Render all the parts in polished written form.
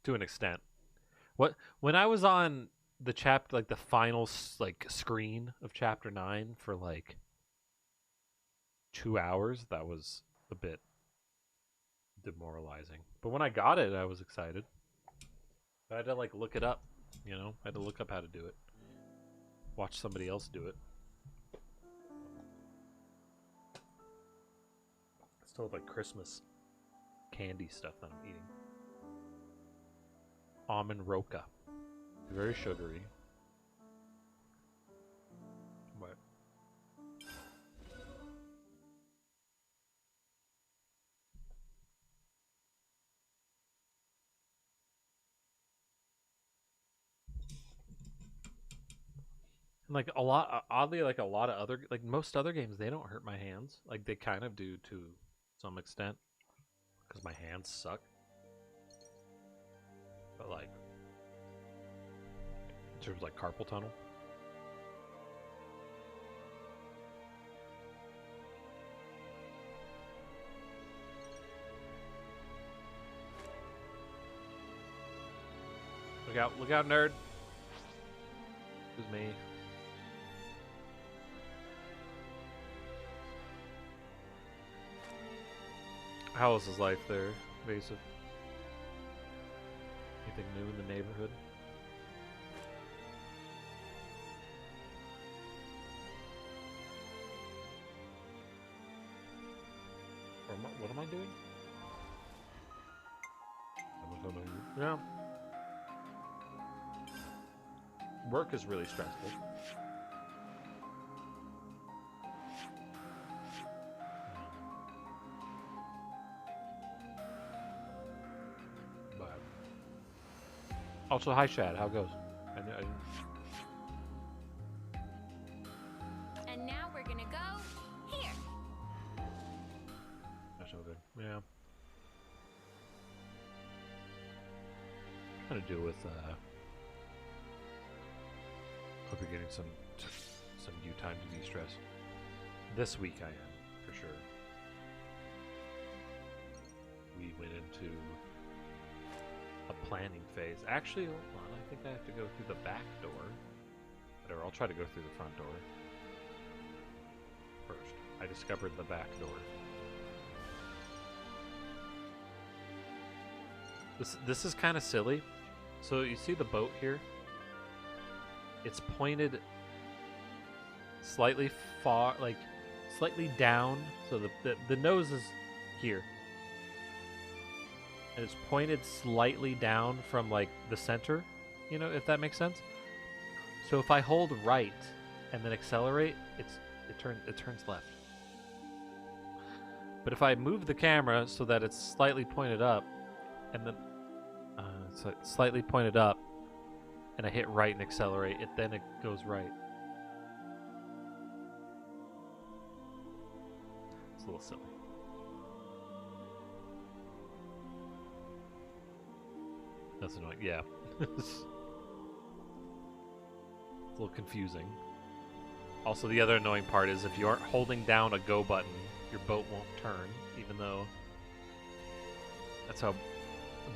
to an extent. What when I was on the chapter, like the final like screen of chapter 9 for like 2 hours, that was a bit demoralizing. But when I got it, I was excited. I had to like look it up, you know. I had to look up how to do it. Watch somebody else do it. Still have like Christmas candy stuff that I'm eating. Almond roca, very sugary. But like a lot, oddly, like a lot of other, like most other games, they don't hurt my hands. Like they kind of do to some extent, because my hands suck. But like, in terms of like carpal tunnel, look out, nerd. Who's me? How is his life there, Basic? Anything new in the neighborhood? Or what am I doing? Yeah. Work is really stressful. But also, hi Shad, how it goes? And now we're gonna go here. That's so good. Yeah. Trying to deal with hope you're getting some due time to de-stress. This week I am, for sure. We went into a planning phase. Actually, hold on, I think I have to go through the back door. Whatever, I'll try to go through the front door first. I discovered the back door. This is kind of silly. So you see the boat here? It's pointed slightly far, like slightly down. So the nose is here. And it's pointed slightly down from like the center, you know, if that makes sense. So if I hold right and then accelerate, it turns left. But if I move the camera so that it's slightly pointed up, and then slightly pointed up, and I hit right and accelerate, then it goes right. It's a little silly. That's annoying. Yeah. It's a little confusing. Also, the other annoying part is if you aren't holding down a go button, your boat won't turn, even though that's how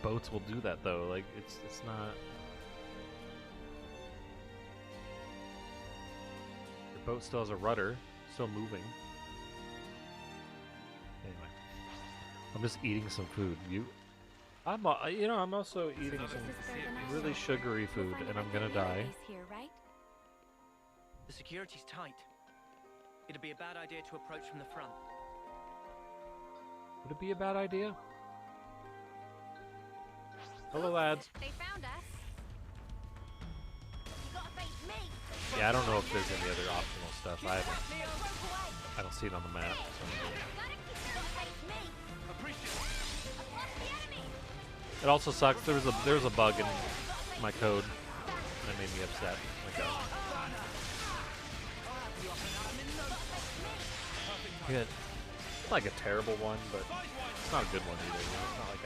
boats will do that, though. Like, it's not... Your boat still has a rudder, still moving. Anyway. I'm just eating some food. I'm also eating some really sugary food, and I'm gonna die. Here, right? The security's tight. It'd be a bad idea to approach from the front. Would it be a bad idea? Hello, lads. They found us. You gotta face me. Yeah, I don't know if there's any other optional stuff. I don't see it on the map. It also sucks. There was a bug in my code that made me upset. Like good. It's not like a terrible one, but it's not a good one either. You know? It's not like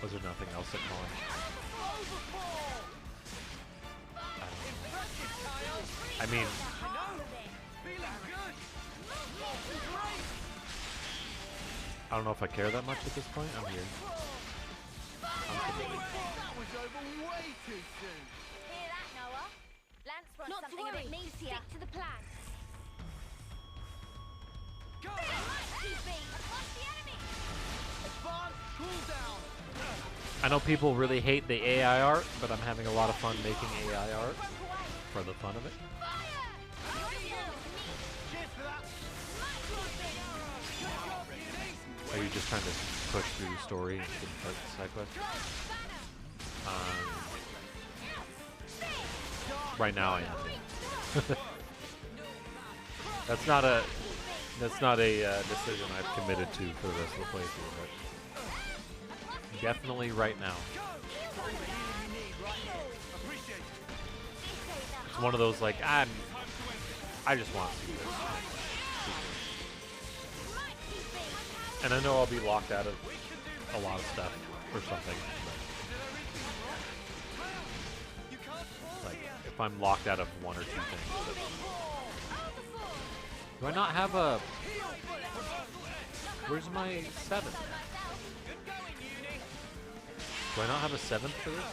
was there nothing else that calling? I mean, I don't know if I care that much at this point. I'm here. That was over way too soon. Hear that, Noah? Lance wants Not to something a worry. bit meatier. Stick to the plan. Go! Across the enemy! Advance, cool down. I know people really hate the AI art, but I'm having a lot of fun making AI art for the fun of it. Cheers for that. Are you just trying to push through the story and get the side quest? Right now I am. That's not a decision I've committed to for the rest of the playthrough, but definitely right now. It's one of those like I just want to see this. And I know I'll be locked out of a lot of stuff or something. Like if I'm locked out of one or two things. Do I not have a? Where's my 7th? Do I not have a 7th for this?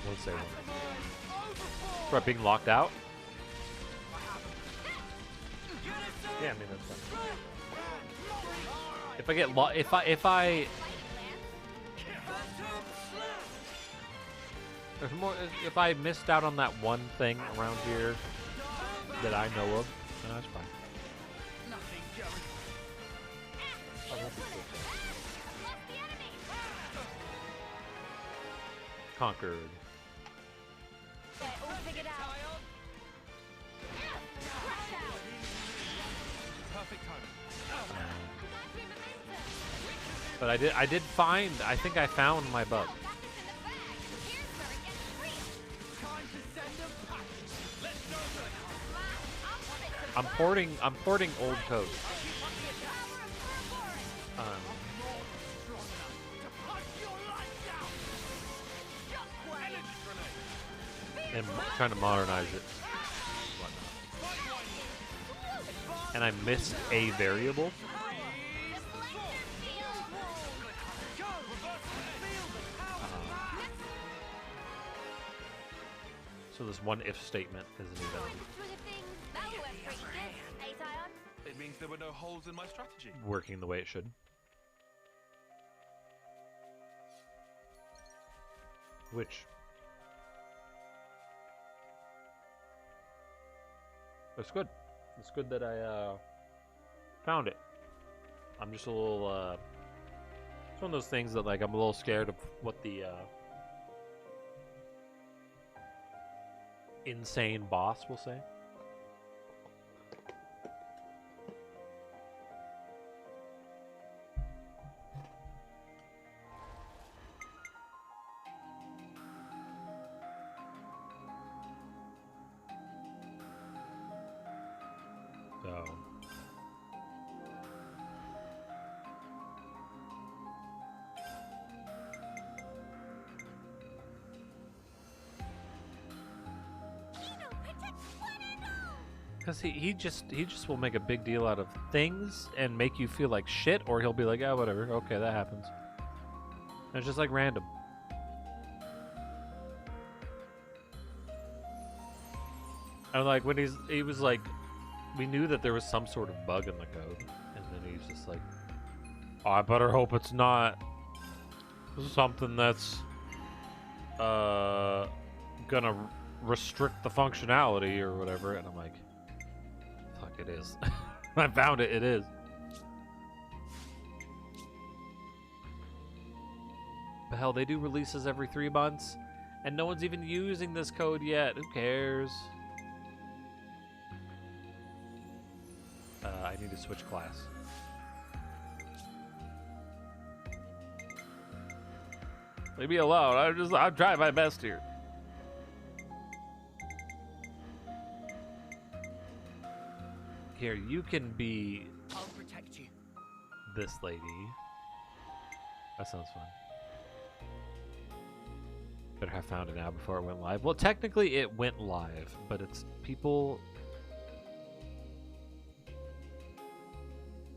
Let's say one. For being locked out? Yeah, I mean that's fine. If I get there's more. If I missed out on that one thing around here that I know of, then that's fine. Oh, that's cool. Conquered. All figured out. Perfect timing. But I did find. I think I found my bug. I'm porting old code. And trying to modernize it. And I missed a variable. So this one if statement isn't even It means there were no holes in my strategy. working the way it should. Which it's good. It's good that I found it. I'm just a little it's one of those things that like I'm a little scared of what the insane boss will say. So because he just will make a big deal out of things and make you feel like shit, or he'll be like, ah, whatever, okay, that happens. And it's just like random. And like when he was like, we knew that there was some sort of bug in the code, and then he's just like, oh, I better hope it's not something that's gonna restrict the functionality or whatever. And I'm like, fuck, it is. I found it. It is. But hell, they do releases every 3 months, and no one's even using this code yet. Who cares? I need to switch class. Leave me alone. I'm trying my best here. Here, you can be I'll protect you. this lady. That sounds fun. better have found it now before it went live. Well, technically it went live, but it's people.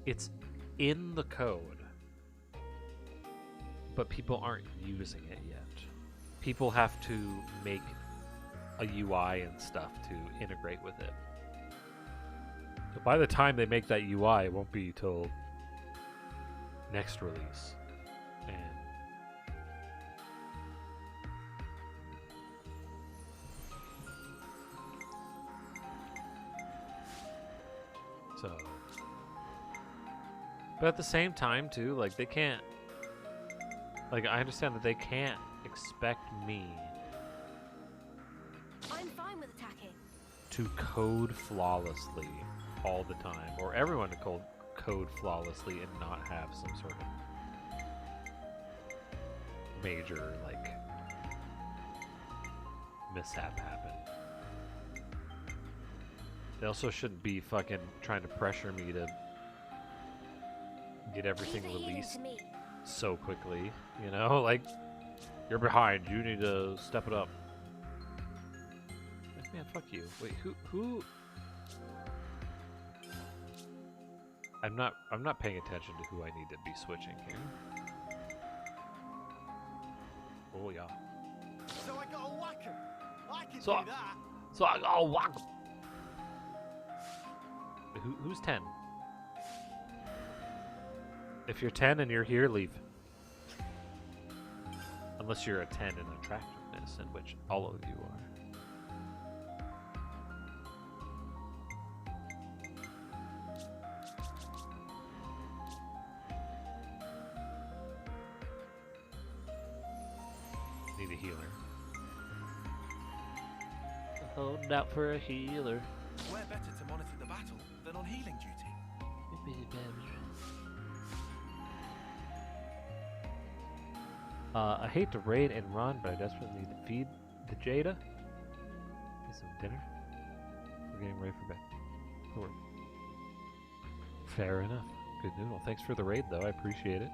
It's in the code, but people aren't using it yet. People have to make a UI and stuff to integrate with it. So by the time they make that UI, it won't be till next release. And so, but at the same time too, like they can't, like I understand that they can't expect me I'm fine with attacking. to code flawlessly all the time, or everyone to code flawlessly and not have some sort of major like mishap happen. They also shouldn't be fucking trying to pressure me to get everything Leave the healing released to me. so quickly, you know? Like, you're behind, you need to step it up. Like, man, fuck you. Wait, who? I'm not paying attention to who I need to be switching here. Oh yeah. So I got a whack 'em. I can So- do that. So I gotta walk. Who's 10? If you're 10 and you're here, leave. Unless you're a 10 in attractiveness, in which all of you are. Need a healer. Holding out for a healer. Where better to monitor the battle than on healing duty? I hate to raid and run, but I desperately need to feed the Jada. Get some dinner. We're getting ready for bed. Cool. Fair enough. Good noodle. Thanks for the raid, though. I appreciate it.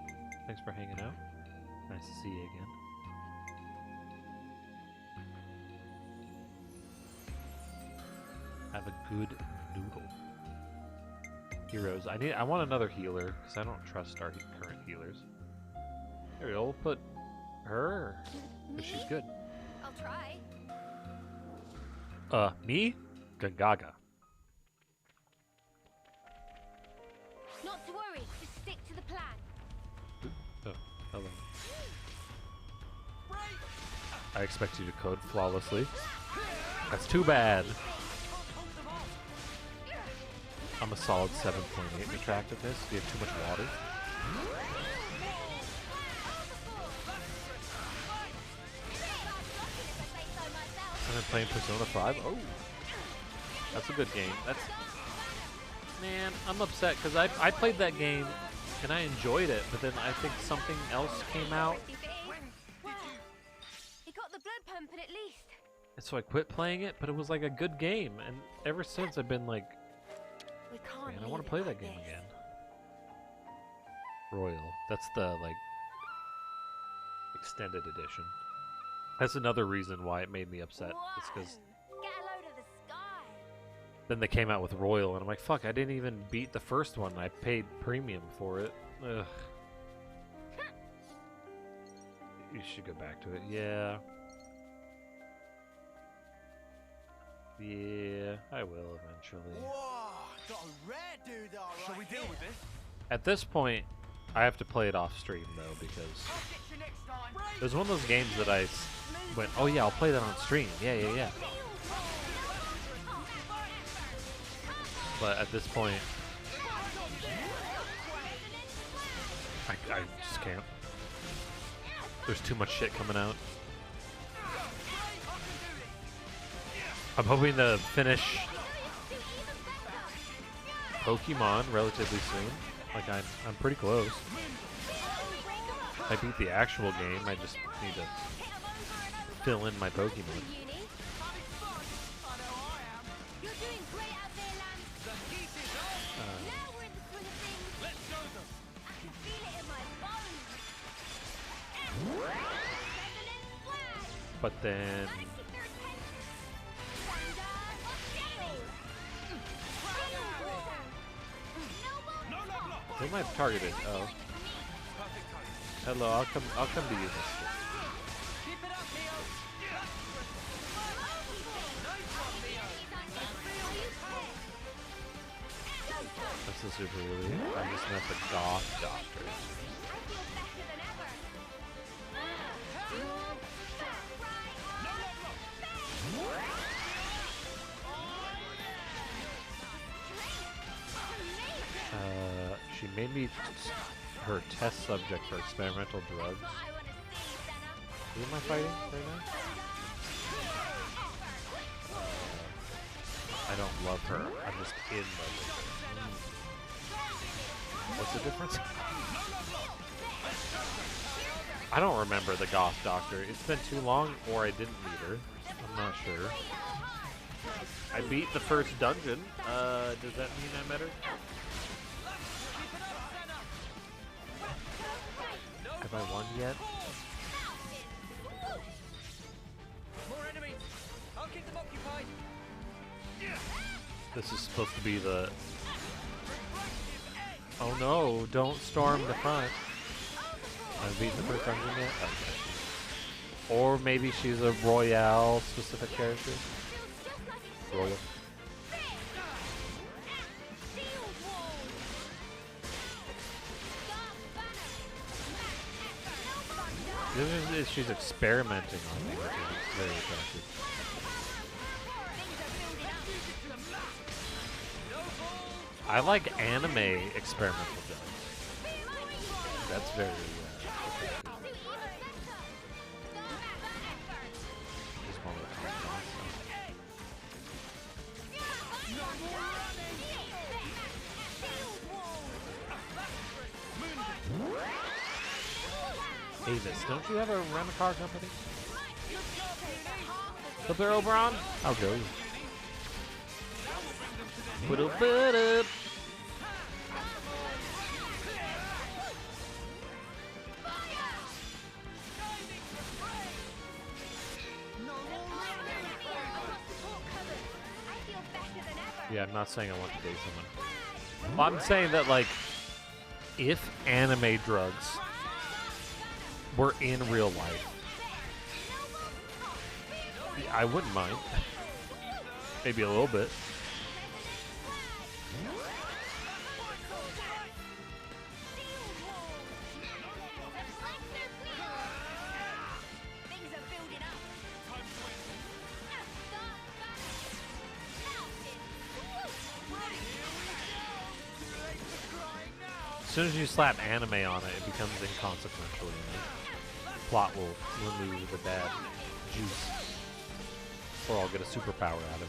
Thanks for hanging out. Nice to see you again. Have a good noodle. Heroes. I want another healer because I don't trust our current healers. There we go. We'll put her because she's good. I'll try. Me? Gangaga. Not to worry. Just stick to the plan. Oh, hello. I expect you to code flawlessly. That's too bad. I'm a solid 7.8 in attractiveness. Do you have too much water? I've been playing Persona 5. Oh, that's a good game. Man, I'm upset because I played that game and I enjoyed it, but then I think something else came out, Well, he got the blood pumping at least. and so I quit playing it. But it was like a good game, and ever since I've been like, We can't. man, I leave want to it play like that game this. again. Royal. That's the like extended edition. That's another reason why it made me upset. It's because Whoa, get a load of the sky. then they came out with Royal, and I'm like, fuck, I didn't even beat the first one. I paid premium for it. Ugh. You should go back to it. Yeah. Yeah, I will eventually. Whoa, got a rare dude, all right. Shall we deal with this? At this point, I have to play it off stream, though, because I'll get you next time. it was one of those games that I went, oh yeah, I'll play that on stream. Yeah. But at this point, I just can't. There's too much shit coming out. I'm hoping to finish Pokemon relatively soon. Like I'm pretty close. I beat the actual game. I just need to fill in my Pokemon. Uni. You're doing great out there, Lance. Now we're in the swing of things. Let's go them. I can feel it in my bones. Resonant flag. But then they might have targeted. Oh, hello. I'll come to you, mister. Keep it up, Neo. This is super really. I just met the goth doctor. She made me her test subject for experimental drugs. Who am I fighting right now? I don't love her. I'm just in love with her. What's the difference? I don't remember the goth doctor. It's been too long, or I didn't meet her. I'm not sure. I beat the first dungeon. Does that mean I met her? Have I won yet? More enemies. I'll keep them occupied. This is supposed to be the... Oh no, don't storm the front. Have I beaten the first dungeon yet? Okay. Or maybe she's a Royale specific character. Royal. She's experimenting on me, which is very attractive. I like anime experimental drugs. That's very attractive. Just one with Avis, don't you have a rental-car company? Clipper Oberon? I'll go. Put a bit up. Yeah, I'm not saying I want to date someone. Well, I'm saying that, like, if anime drugs were in real life, I wouldn't mind. Maybe a little bit. As soon as you slap anime on it, it becomes inconsequential, you know? Plot will remove the bad juice. Or I'll get a superpower out of it.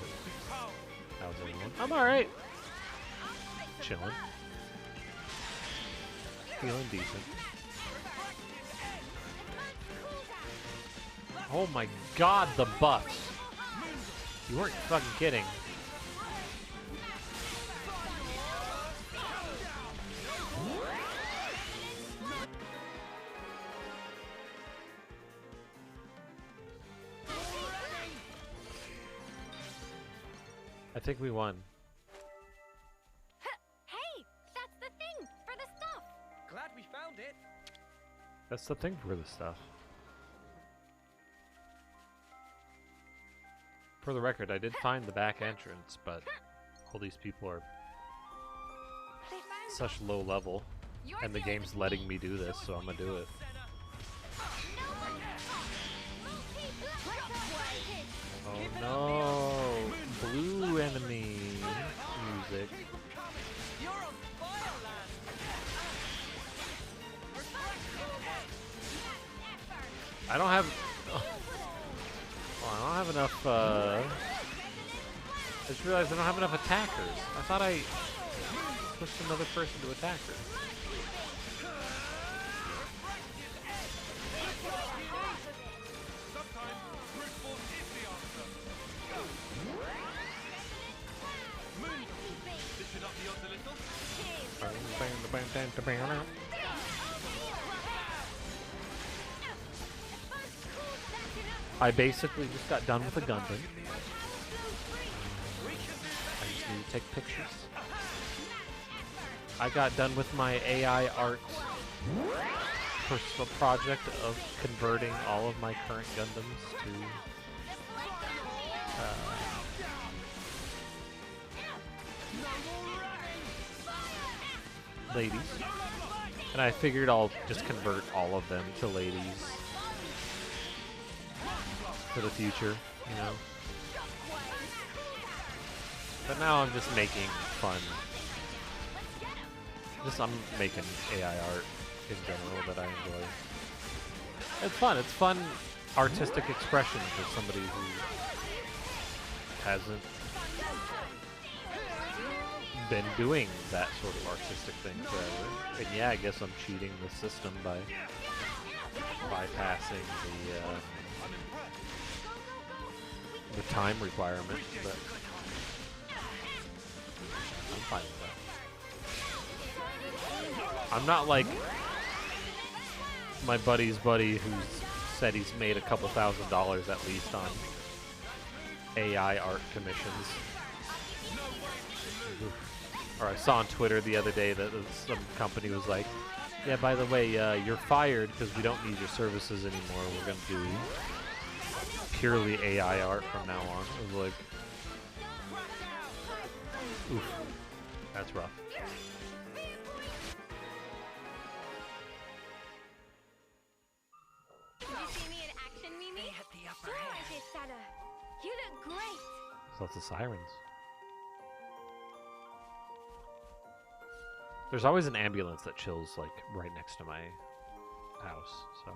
How's everyone? I'm alright. Chilling. Feeling decent. Oh my god, the buffs! You weren't fucking kidding. I think we won. Hey, that's the thing for the stuff. Glad we found it. That's the thing for the stuff. For the record, I did find the back entrance, but all these people are They found such low level, You're and the dealing game's with letting me. me do this, so I'm gonna do it. Oh no! Blue enemy music. You're on Fireland. I don't have. Oh, I don't have enough. I just realized I don't have enough attackers. I thought I pushed another person to attack her. Sometimes brute force is the answer. This should up the odds a little. I basically just got done with a Gundam. I just need to take pictures. I got done with my AI art personal project of converting all of my current Gundams to ladies. And I figured I'll just convert all of them to ladies for the future, you know. But now I'm just making fun. I'm making AI art in general that I enjoy. It's fun. It's fun artistic expression for somebody who hasn't been doing that sort of artistic thing forever. And yeah, I guess I'm cheating the system by bypassing the time requirement, but I'm fine with that. I'm not like my buddy's buddy who's said he's made a couple $1,000s at least on AI art commissions. Or I saw on Twitter the other day that some company was like, yeah, by the way, you're fired because we don't need your services anymore. We're going to do purely AI art from now on. It was like, oof, that's rough. Did you see me in action, Mimi? Sure I did, Sana. You look great. There's lots of sirens. There's always an ambulance that chills like right next to my house, so.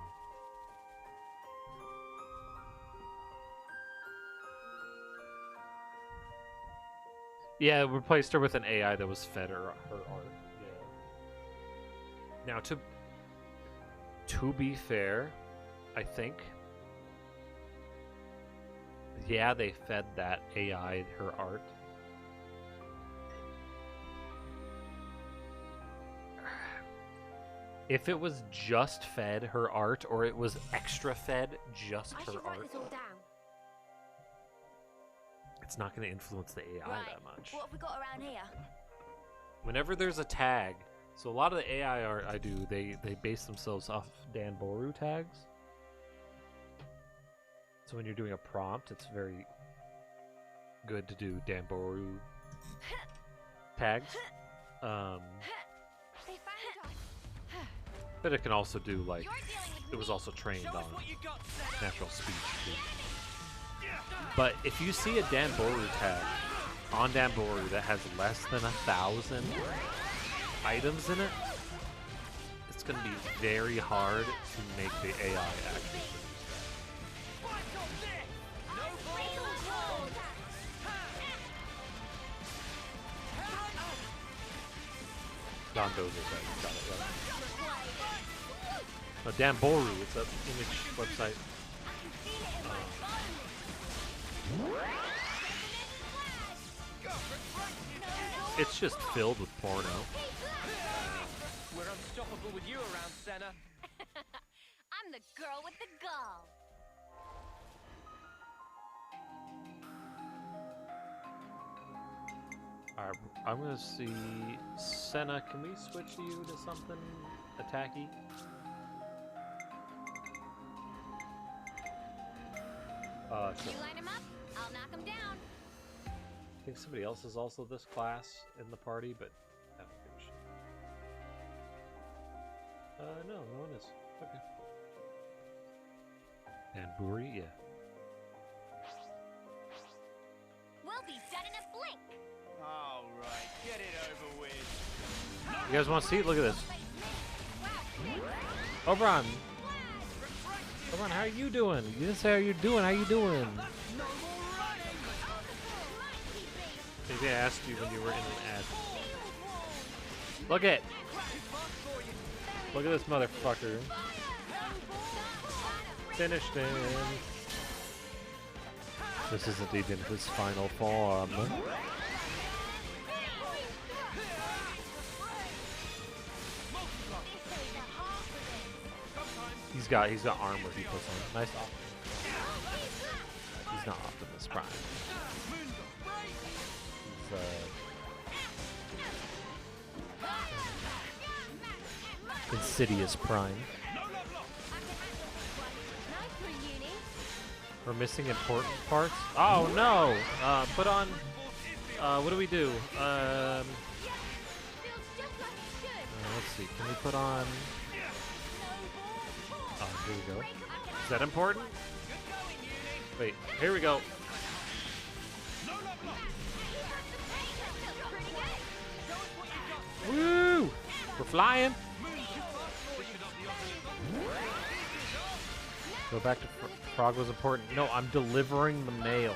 Yeah, replaced her with an AI that was fed her art. Yeah. Now to be fair, I think, yeah, they fed that AI her art. If it was just fed her art, or it was extra fed just I her should write art, this all down. it's not going to influence the AI Right. that much. What have we got around here? Whenever there's a tag, so a lot of the AI art I do, they base themselves off Dan Boru tags. So when you're doing a prompt, it's very good to do Dan Boru tags. They found us. But it can also do like, You're dealing with it was me. also trained Show on us what you got, Senna. natural speech too. But if you see a Dan Boru tag on Dan Boru that has less than 1,000 items in it, it's going to be very hard to make the AI actually Don Dozer got it right. No, Dan Boru, it's an image website. It's just filled with porno. We're unstoppable with you around, Senna. I'm the girl with the gall. Alright, I'm gonna see Senna. Can we switch you to something attacky? Sure. You line him up, I'll knock him down. I think somebody else is also this class in the party, but I don't give a shit. No, no one is. Okay. And Buri, yeah. We'll be done in a blink. All right, get it over with. You guys want to see? Look at this. Oberon! Oberon, how are you doing? You didn't say how you doing. How you doing? Maybe I asked you when you were in an ad. Look at! Look at this motherfucker. Finished him. This isn't even his final form. He's got armor he puts on. Nice off. He's not Optimus Prime. He's Insidious Prime. We're missing important parts. Oh no! Put on. What do we do? Let's see. Can we put on? Oh, here we go. Is that important? Wait. Here we go. Woo! We're flying. Go back to Frog was important. No, I'm delivering the mail.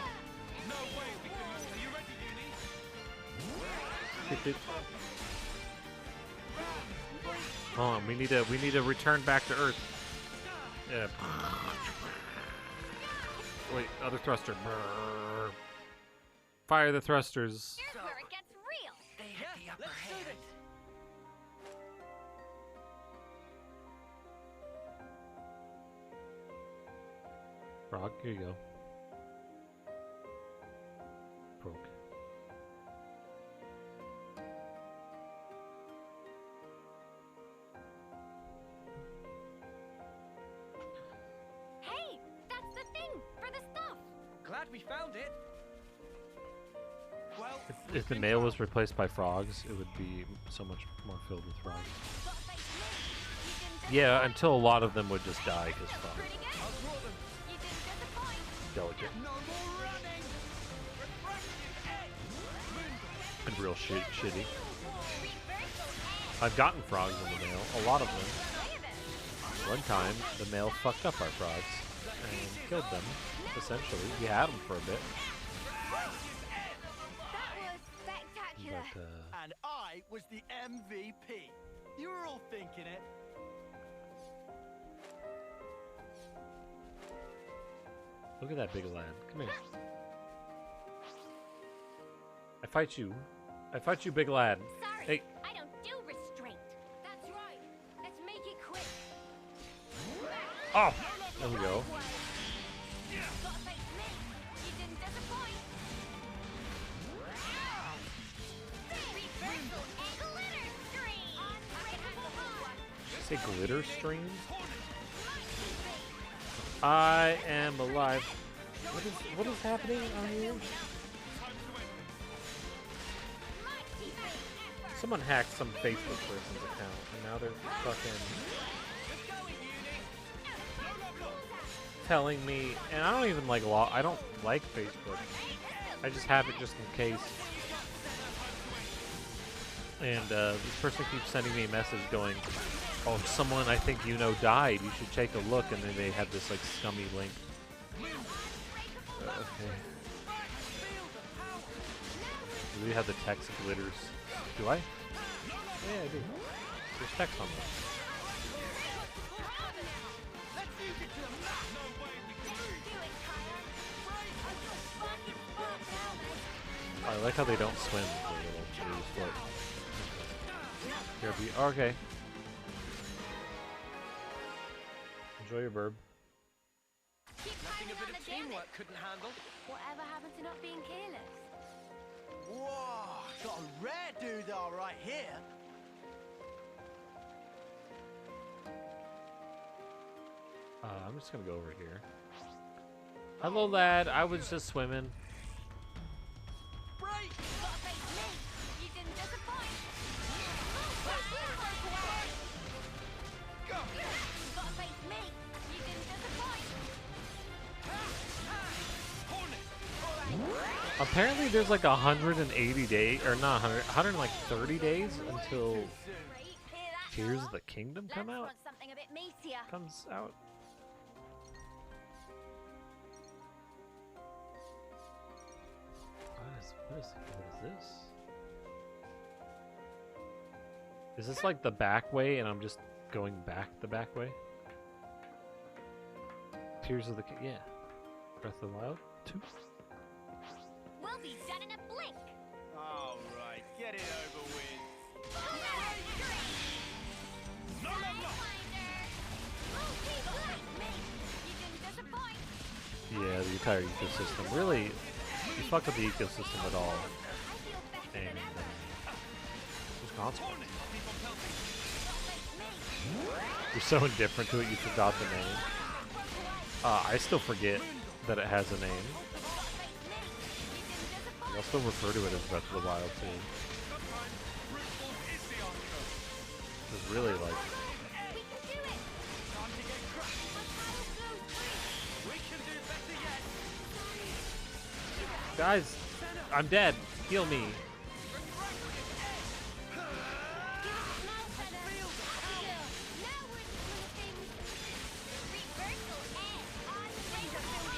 Hold on, we need to return back to Earth. Yeah. Wait, other thruster. Fire the thrusters. Here's where it gets real. They have the upper hand. Frog, here you go. Frog. Hey, that's the thing for the stuff. Glad we found it. Well, If the mail was replaced by frogs, it would be so much more filled with frogs. Got a face me. You didn't Yeah, until a lot of them would just die because frogs. pretty good. I'll draw them. You didn't disappoint. Delicate No more running. and real shitty. Reversal edge. I've gotten frogs in the mail, a lot of them. Play of it. One time, the mail fucked up our frogs and killed them, essentially. We had them for a bit, That was spectacular. but And I was the MVP. You were all thinking it. look at that big lad. Come here. I fight you. I fight you, big lad. Sorry, Hey. I don't do restraint. That's right. Let's make it quick. Oh! There we go. Got a face me. You didn't disappoint. Reversal and glitter stream. Unbreakable heart. Did you say glitter stream? I am alive. What is happening on here? Someone hacked some Facebook person's account, and now they're fucking telling me, and I don't even like I don't like Facebook. I just have it just in case. And this person keeps sending me a message going, "Oh, someone I think you know died. You should take a look." And then they have this like scummy link. Okay. Do we have the text glitters? Do I? Yeah, I do. There's text on that. I like how they don't swim. They just float. Here, okay. Enjoy your burb. Keep Nothing a climbing bit on of the damage. teamwork couldn't handle. Whatever happened to not being careless? Whoa, got a rare doodah right here. I'm just gonna go over here. Hello, lad. I was just swimming. Break! Got a face me. You didn't disappoint. Go! Got a face me. You didn't disappoint. Apparently, there's like 180 days, or not 100, 130 days until Great. Hear that, Tears Noah? of the Kingdom Let's come out. want something a bit meatier. Comes out. What is this? Is this like the back way and I'm just going back the back way? Tears of the King, yeah. Breath of the Wild 2. We'll be done in a blink. All right, get it over with. Yeah, entire ecosystem. Really, you fuck with the ecosystem at all, and there's consequences. You're so indifferent to it, you forgot the name. I still forget that it has a name. I still refer to it as Breath of the Wild too. It's really like. Guys, I'm dead. Heal me.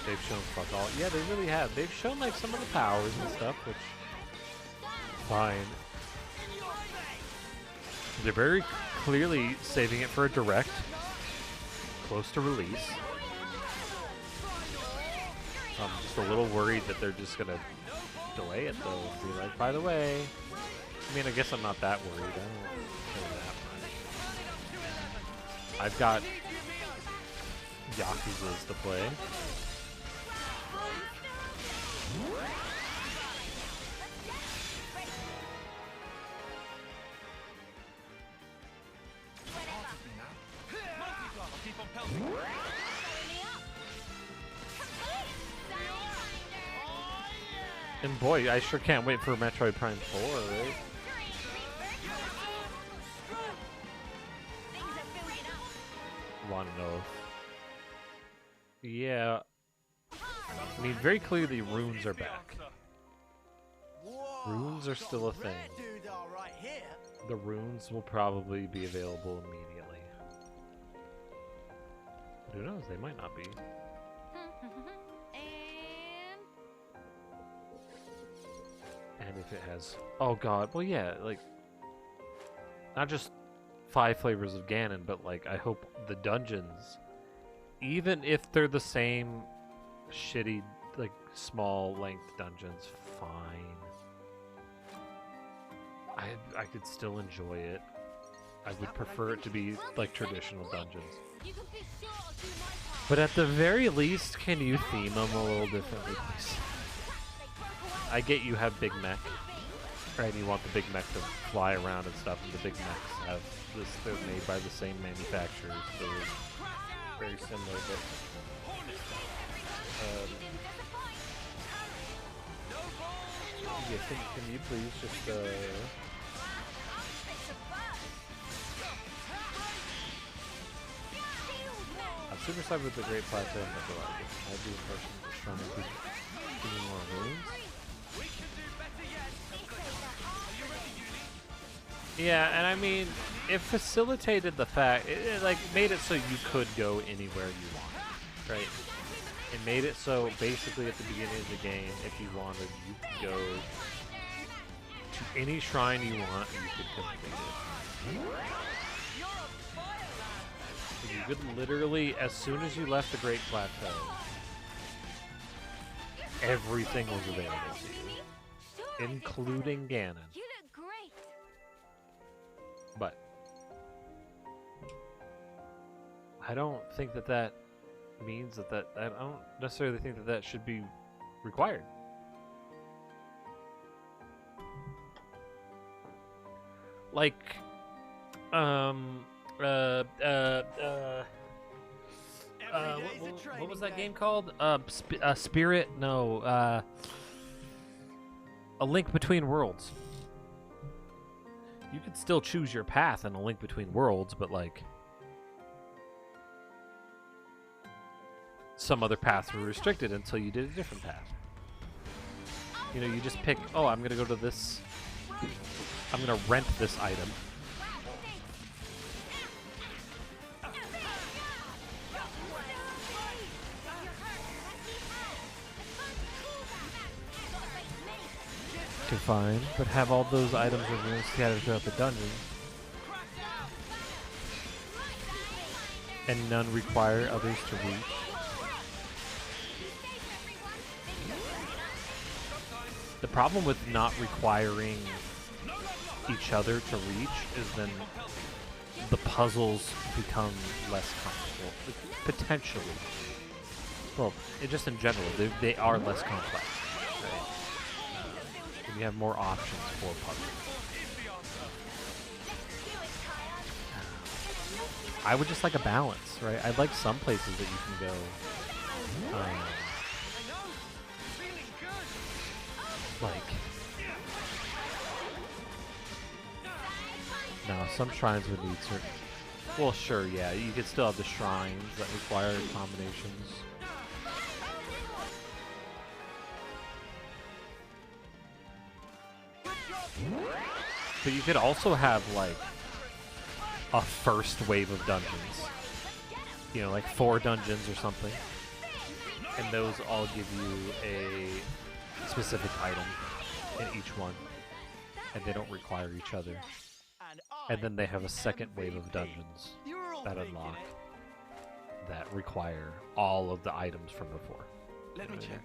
They've shown fuck all. Yeah, they really have. They've shown like some of the powers and stuff, which fine. They're very clearly saving it for a direct, close to release. I'm just a little worried that they're just gonna delay it though. Be like, by the way. I mean, I guess I'm not that worried. I don't care that much. I've got Yakuza's to play. And boy, I sure can't wait for Metroid Prime 4, right? Want to know if... Yeah. I mean, very clearly runes are back. Runes are still a thing. The runes will probably be available immediately. Who knows? They might not be. And if it has... Oh god, well yeah, like... Not just 5 flavors of Ganon, but like, I hope the dungeons, even if they're the same shitty, like, small length dungeons, fine. I could still enjoy it. I would prefer it to be like traditional dungeons. But at the very least, can you theme them a little differently, please? I get you have Big Mech, right? You want the Big Mech to fly around and stuff, and the Big Mechs have this, they're made by the same manufacturers, so they're very similar, but yeah, can you please just Super Side with the Great Plateau and the Galactic. I have the impression that it's trying to give me more runes. Yeah, and I mean, it facilitated the fact, it like made it so you could go anywhere you want, right? It made it so basically at the beginning of the game, if you wanted, you could go to any shrine you want and you could complete it. You could literally, as soon as you left the Great Plateau, everything was available to you, including Ganon. You look great. But I don't think that that means that I don't necessarily think that that should be required. Like, what was that game called? Spirit? No, A Link Between Worlds. You could still choose your path in A Link Between Worlds, but like some other paths were restricted until you did a different path. You know, you just pick, oh, I'm gonna go to this, I'm gonna rent this item. To find, but have all those items scattered throughout the dungeon, and none require others to reach. The problem with not requiring each other to reach is then the puzzles become less comfortable, potentially. Well, just in general, they are less complex. Right? And you have more options for puzzles. I would just like a balance, right? I'd like some places that you can go. Like, no, some shrines would need certain. Well, sure, yeah, you could still have the shrines that require combinations. But you could also have like a first wave of dungeons. You know, like 4 dungeons or something. And those all give you a specific item in each one. And they don't require each other. And then they have a second wave of dungeons that unlock that require all of the items from before. Let me check.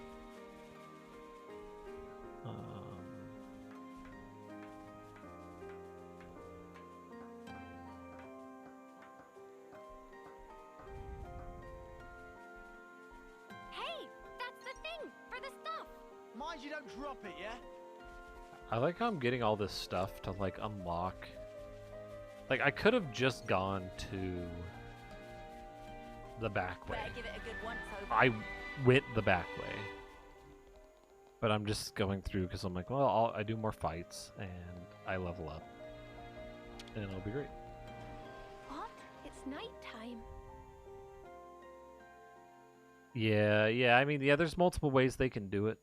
Hey, that's the thing for the stuff. Mind you don't drop it, yeah? I like how I'm getting all this stuff to like unlock. Like I could have just gone to the back way. Better give it a good once over. I went the back way. But I'm just going through because I'm like, well, I do more fights and I level up. And it'll be great. What? It's nighttime. Yeah, I mean, yeah, there's multiple ways they can do it.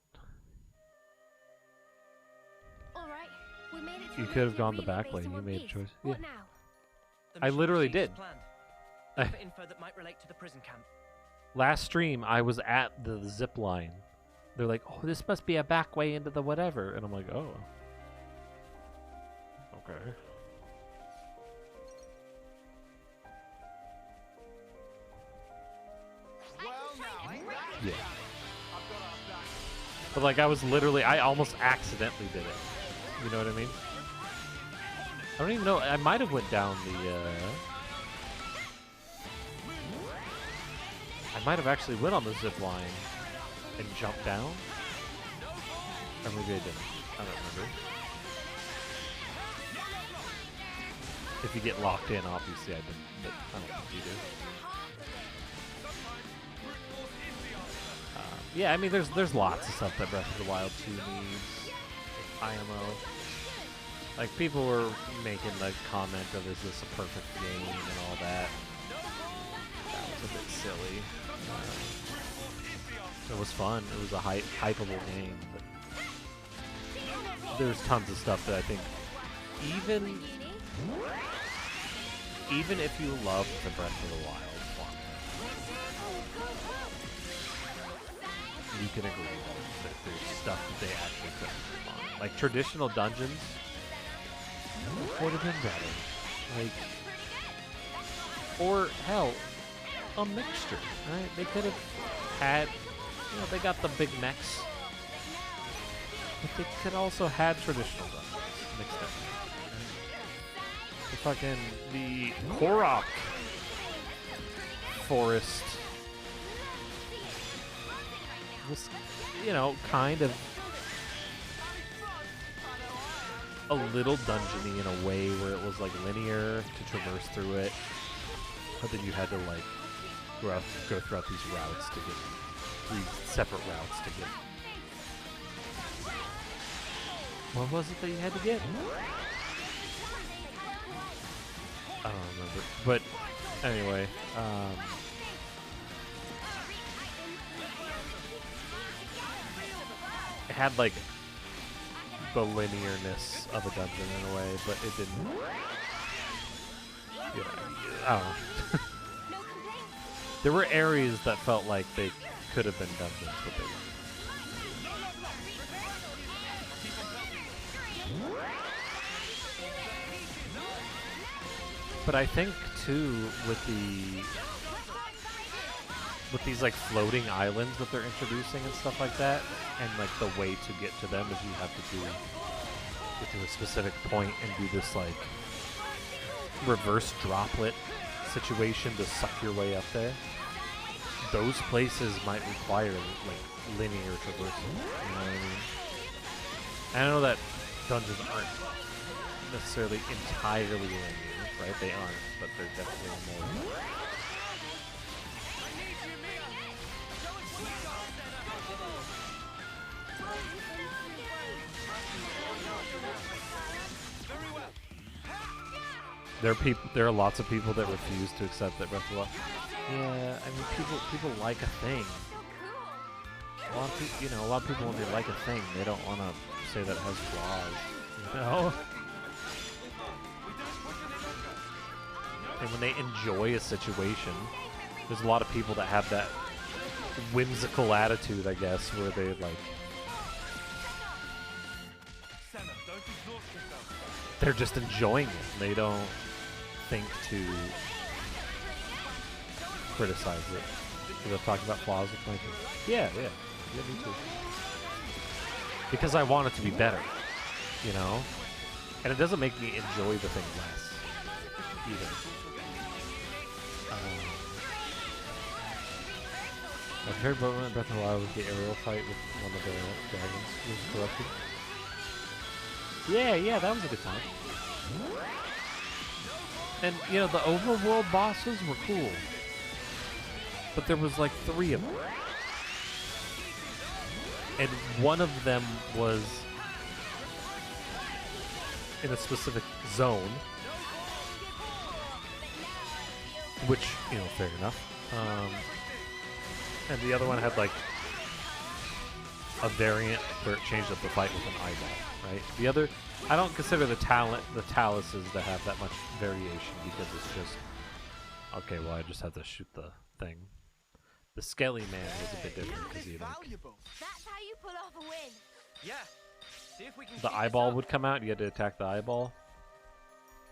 All right, we made it to You a could have nuclear gone the relay back base way. in You one made a piece. choice. What Yeah. now? The I mission literally proceeds did. as planned. Look for info that might relate to the prison camp. Last stream, I was at the zip line. They're like, oh, this must be a back way into the whatever. And I'm like, oh. Okay. Well, now, ain't that? Yeah. I've got our back. But like, I almost accidentally did it. You know what I mean? I don't even know. I might have went down the, I might have actually went on the zip line and jumped down. Or maybe I didn't. I don't remember. If you get locked in, obviously I didn't, but I don't think you do. Yeah, I mean, there's lots of stuff that Breath of the Wild 2 needs. IMO. Like, people were making the comment of, is this a perfect game and all that. That was a bit silly. It was fun. It was a hypeable game, but there's tons of stuff that I think even if you love the Breath of the Wild one, you can agree that there's stuff that they actually could have on. Like traditional dungeons would have been better. Like, or hell, a mixture, right? They could have had, you know, they got the big mechs, but they could also had traditional dungeons mixed in. The Korok forest was, you know, kind of a little dungeony in a way where it was like linear to traverse through it, but then you had to like go throughout these routes to get 3 separate routes to get. What was it that you had to get? I don't remember, but anyway, it had like the linearness of a dungeon in a way, but it didn't. Yeah, I don't know. There were areas that felt like they could have been dungeons, but they weren't. But I think too, with these like floating islands that they're introducing and stuff like that, and like the way to get to them is you have to get to a specific point and do this like reverse droplet situation to suck your way up there. those places might require like linear traversal. You know what I mean? I know that dungeons aren't necessarily entirely linear, right? They aren't, but they're definitely more. There are lots of people that refuse to accept that Breath of the Wild. Yeah, I mean, people like a thing. A lot of people, you know, a lot of people when they like a thing, they don't want to say that it has flaws. You know? And when they enjoy a situation, there's a lot of people that have that whimsical attitude, I guess, where they like. They're just enjoying it. They don't think to criticize it. They'll talk about flaws with my yeah, me too. Because I want it to be better, you know? And it doesn't make me enjoy the thing less, either. I've heard about Breath of the Wild with the aerial fight with one of the dragons who was corrupted. Yeah, that was a good time. And, you know, the overworld bosses were cool. But there was like 3 of them. And one of them was in a specific zone. Which, you know, fair enough. And the other one had like a variant where it changed up the fight with an eyeball, right? The other, I don't consider the taluses to have that much variation because it's just, okay, well I just have to shoot the thing. The Skelly Man was a bit different because he like, That's how you pull off a win. Yeah. See if we can the keep this eyeball up. would come out and you had to attack the eyeball.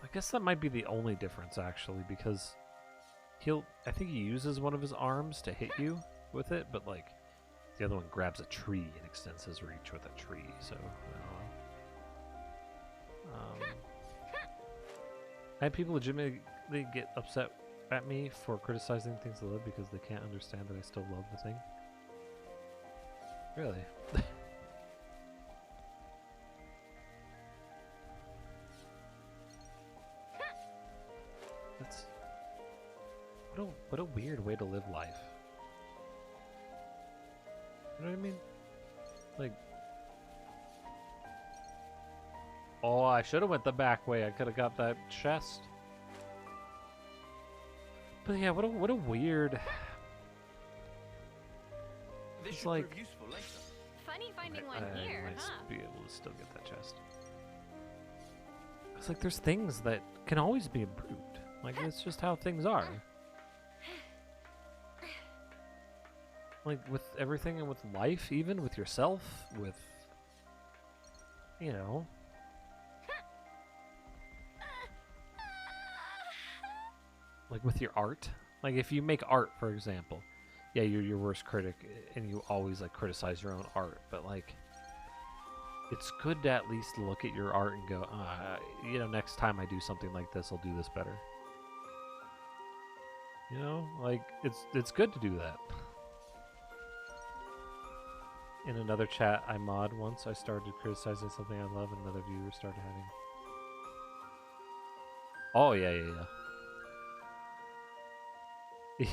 I guess that might be the only difference actually because I think he uses one of his arms to hit you with it, but like the other one grabs a tree and extends his reach with a tree, so I had people legitimately get upset at me for criticizing things I love because they can't understand that I still love the thing. Really? That's what a weird way to live life. You know what I mean? Like, oh, I should have went the back way. I could have got that chest. But yeah, what a weird. This It's should like prove useful later. Funny finding one I here, might huh? be able to still get that chest. It's like there's things that can always be improved. Like it's just how things are. Like with everything and with life, even with yourself, with you know. Like with your art. Like if you make art, for example, yeah, you're your worst critic and you always like criticize your own art, but like it's good to at least look at your art and go, you know, next time I do something like this, I'll do this better. You know, like it's good to do that. In another chat I mod once, I started criticizing something I love and another viewer started having. Oh yeah.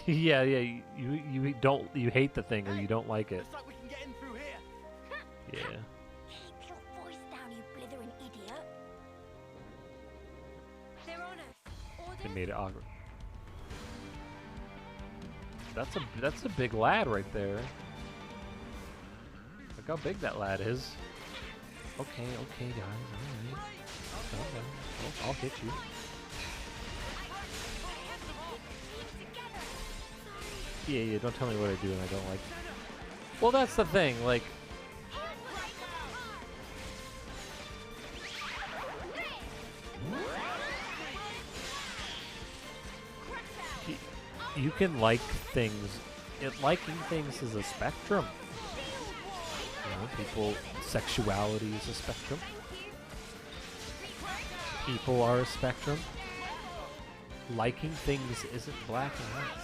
yeah, you hate the thing or you don't like it. Looks like we can get in through here. Yeah. Keep your voice down, you blithering idiot. They're on us. They Orders? made it awkward. That's a big lad right there. Look how big that lad is. Okay, guys, alright. Okay. I'll hit you. Yeah, don't tell me what I do and I don't like. Well, that's the thing, like. You can like things. Liking things is a spectrum. You know, sexuality is a spectrum. People are a spectrum. Liking things isn't black and white.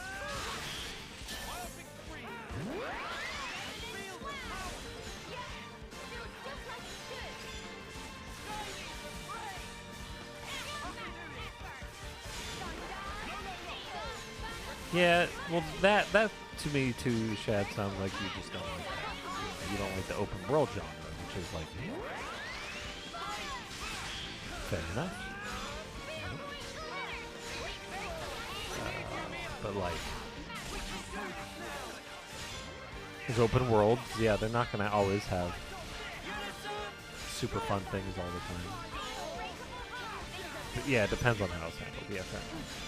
Yeah, well, that to me too, Shad, sounds like you just don't like that. You don't like the open world genre, which is like fair enough. But like, these open worlds, yeah, they're not gonna always have super fun things all the time. But yeah, it depends on how it's handled. Yeah, fair enough.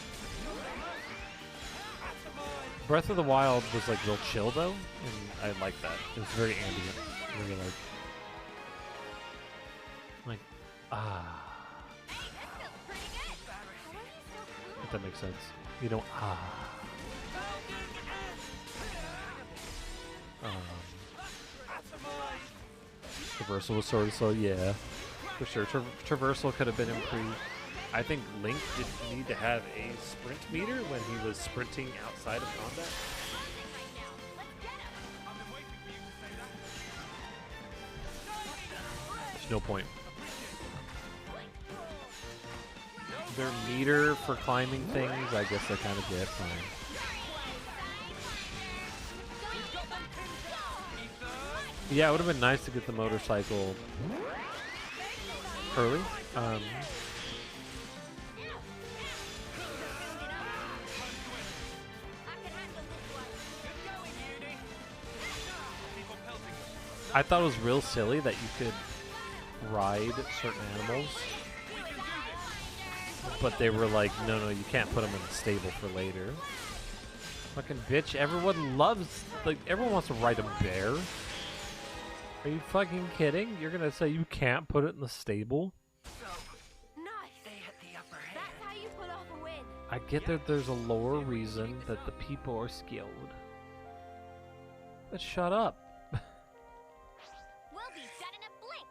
Breath of the Wild was like real chill though, and I like that. It was very ambient, very like if that makes sense. You don't Traversal was sort of so yeah, for sure. Traversal could have been improved. I think Link didn't need to have a sprint meter when he was sprinting outside of combat. There's no point. Their meter for climbing things, I guess I kind of get fine. Yeah, it would have been nice to get the motorcycle early. I thought it was real silly that you could ride certain animals, but they were like, no, you can't put them in the stable for later. Fucking bitch, everyone wants to ride a bear. Are you fucking kidding? You're gonna say you can't put it in the stable? Nice. They hit the upper hand. That's how you pull off a win. I get that there's a lore reason that the people are skilled. But shut up. We'll be done in a blink.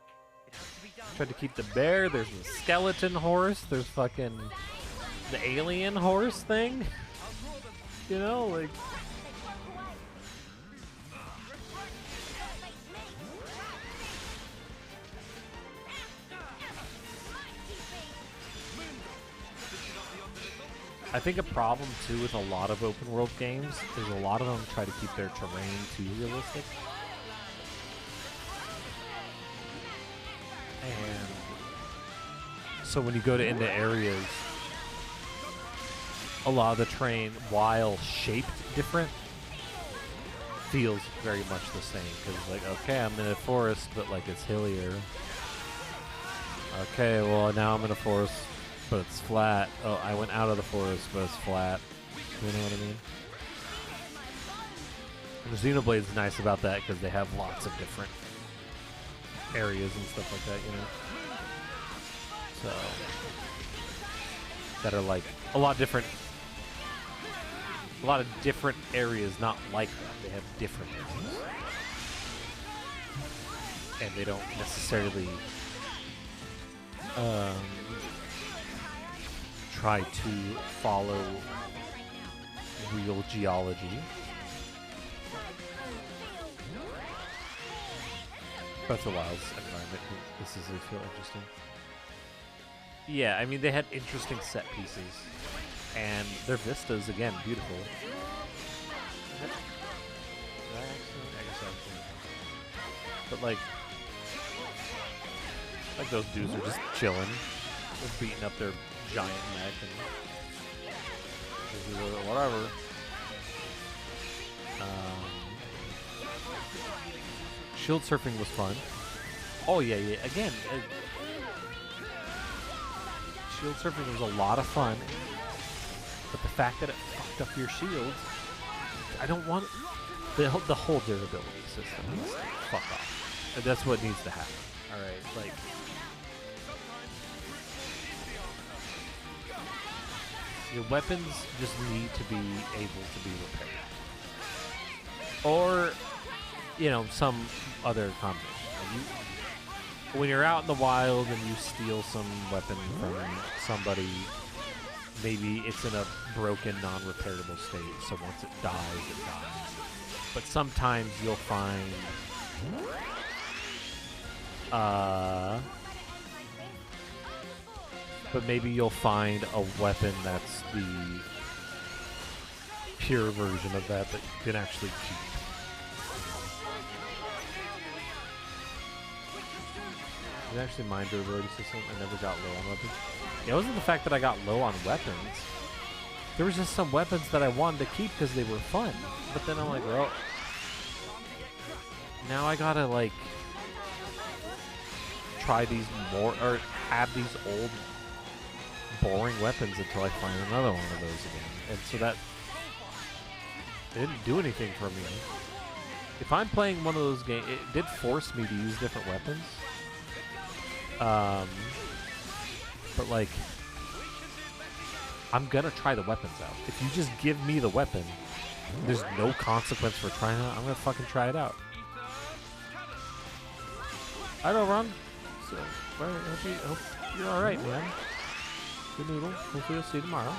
It has to be done. Tried to keep the bear, there's the skeleton horse, there's fucking the alien horse thing. You know, like... I think a problem too with a lot of open world games is a lot of them try to keep their terrain too realistic. And so when you go into areas, a lot of the terrain, while shaped different, feels very much the same. Because like, okay, I'm in a forest, but like it's hillier. Okay, well now I'm in a forest, but it's flat. Oh, I went out of the forest, but it's flat. You know what I mean? And Xenoblade's nice about that because they have lots of different areas and stuff like that, you know? So, that are like a lot of different areas, not like that. They have different areas. And they don't necessarily try to follow real geology. Breath of the Wild's environment, this is feel interesting. Yeah, I mean, they had interesting set pieces. And their vistas, again, beautiful. But like those dudes are just chilling. They're beating up their giant neck and whatever. Shield surfing was fun. Oh yeah. Again, shield surfing was a lot of fun. But the fact that it fucked up your shields, I don't want the whole durability system needs to fuck off. And that's what needs to happen. All right, like. Your weapons just need to be able to be repaired. Or, you know, some other combination. When you're out in the wild and you steal some weapon from somebody, maybe it's in a broken, non-repairable state, so once it dies, it dies. but sometimes you'll find but maybe you'll find a weapon that's the pure version of that that you can actually keep. It was actually my durability system. I never got low on weapons. It wasn't the fact that I got low on weapons. There was just some weapons that I wanted to keep because they were fun. But then I'm like, bro, now I gotta like try these more, or have these old boring weapons until I find another one of those again. And so that it didn't do anything for me. If I'm playing one of those games, it did force me to use different weapons. But like, I'm gonna try the weapons out. If you just give me the weapon, there's no consequence for trying it out. I'm gonna fucking try it out. I know, Ron. So, well, hope you're alright, man. Good noodle. Hopefully I'll see you tomorrow.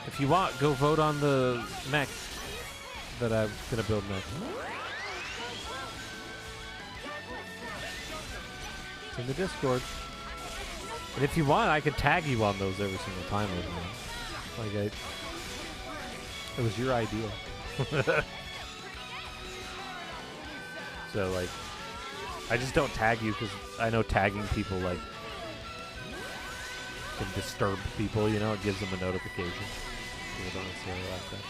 If you want, go vote on the mech that I'm gonna build next. It's in the Discord. And if you want, I can tag you on those every single time with me. Like, it was your idea. So, like, I just don't tag you because I know tagging people, like, can disturb people, you know? It gives them a notification. People don't necessarily like that.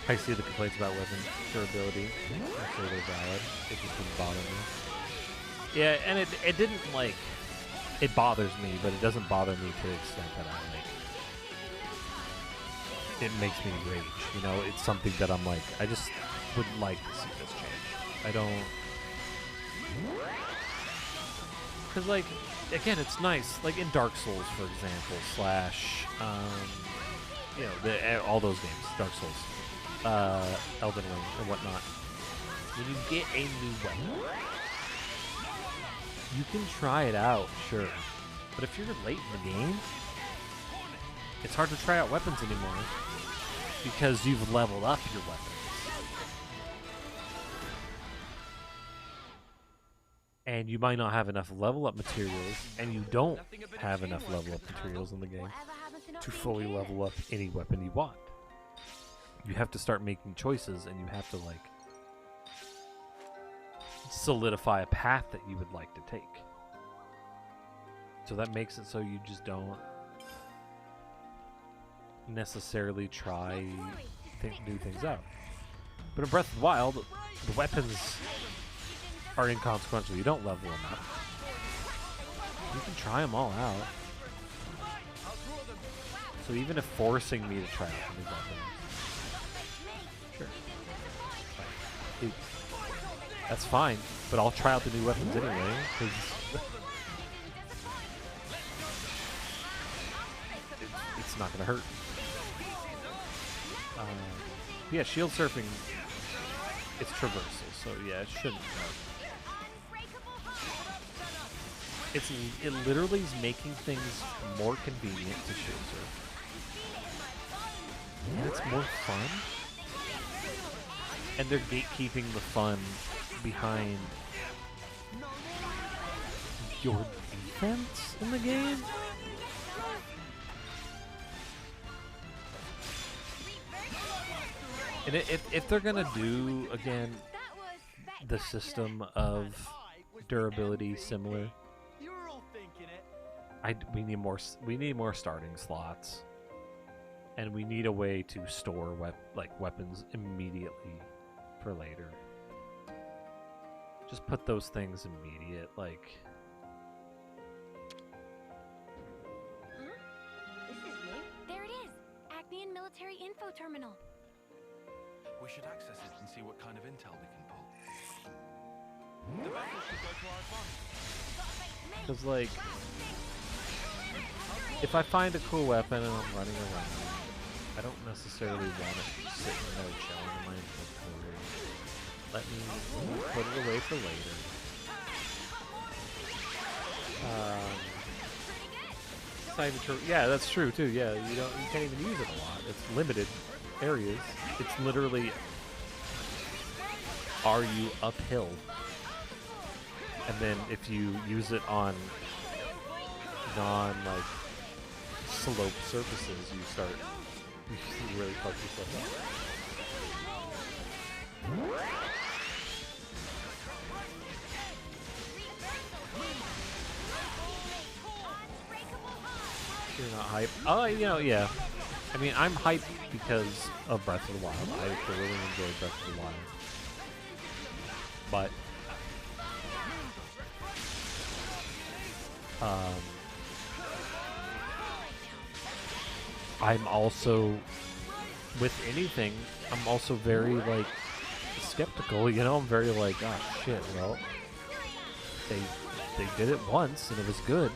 I see the complaints about weapon durability. I say they're valid. It just didn't bother me. Yeah, and it didn't, like, it bothers me, but it doesn't bother me to the extent that I, like, it makes me rage, you know? It's something that I'm like, I just would like to see this change. I don't... Because, like, again, it's nice. Like, in Dark Souls, for example, slash, you know, all those games, Dark Souls, Elden Ring, and whatnot. When you get a new weapon, you can try it out, sure. But if you're late in the game, it's hard to try out weapons anymore because you've leveled up your weapons. And you might not have enough level up materials, and you don't have enough level up materials in the game to fully level up any weapon you want. You have to start making choices, and you have to, like, solidify a path that you would like to take. So that makes it so you just don't necessarily try new things out. But in Breath of the Wild, the weapons are inconsequential. You don't level them up. You can try them all out. So even if forcing me to try out new weapons, sure, that's fine. But I'll try out the new weapons anyway, because it's not gonna hurt. Yeah, shield surfing, it's traversal, so yeah, it shouldn't hurt. It literally is making things more convenient to shield surf. And it's more fun. And they're gatekeeping the fun behind your defense in the game. And if they're gonna do, again, the system of durability similar, we need more starting slots, and we need a way to store weapons immediately for later. Just put those things immediate, like. This is new. There it is. Acmean Military Info Terminal. We should access it and see what kind of intel we can pull. The battle should go to our advantage. Because, like, if I find a cool weapon and I'm running around, I don't necessarily want it to sit in there chilling in my inventory. Let me put it away for later. It's not even true. Yeah, that's true too. Yeah, you can't even use it a lot. It's limited areas. It's literally, are you uphill? And then if you use it on like slope surfaces, you really fuck yourself up. You're not hype. Oh, yeah. I mean, I'm hyped because of Breath of the Wild. I really enjoyed Breath of the Wild. But I'm also, with anything, I'm also very, like, skeptical, I'm very like, oh shit, well, they did it once and it was good,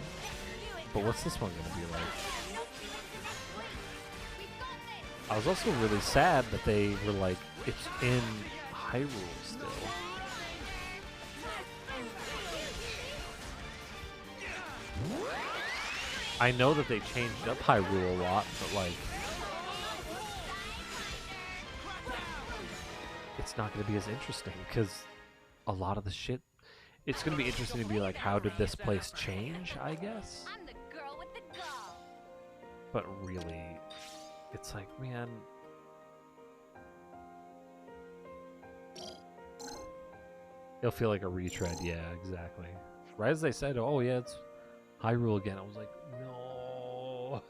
but what's this one gonna be like? I was also really sad that they were like, it's in Hyrule still. I know that they changed up Hyrule a lot, but like, it's not going to be as interesting because a lot of the shit, it's going to be interesting to be like, how did this place change, I guess? I'm the girl with the gall. But really, it's like, man, it'll feel like a retread. Yeah, exactly. Right as they said, oh yeah, it's Hyrule again. I was like, no.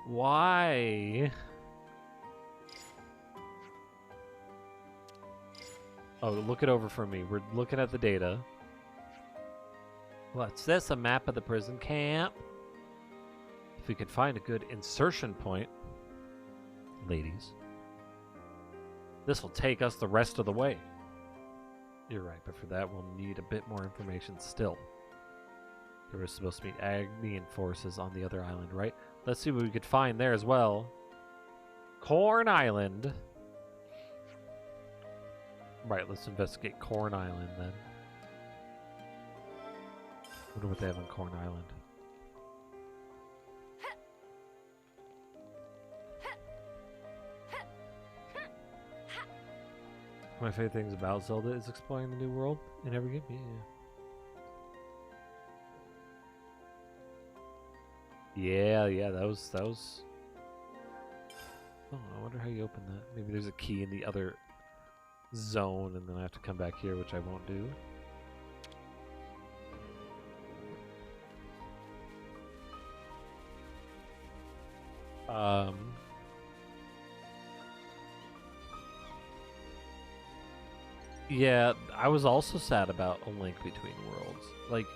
Why? Oh, look it over for me. We're looking at the data. What's this? A map of the prison camp? If we could find a good insertion point, ladies, this will take us the rest of the way. You're right, but for that we'll need a bit more information still. There was supposed to be Agnian forces on the other island, right? Let's see what we could find there as well. Corn Island. Right, let's investigate Corn Island then. Wonder what they have on Corn Island. My favorite things about Zelda is exploring the new world in every game. Yeah, that was. Oh, I wonder how you open that. Maybe there's a key in the other zone, and then I have to come back here, which I won't do. Yeah, I was also sad about A Link Between Worlds. Like,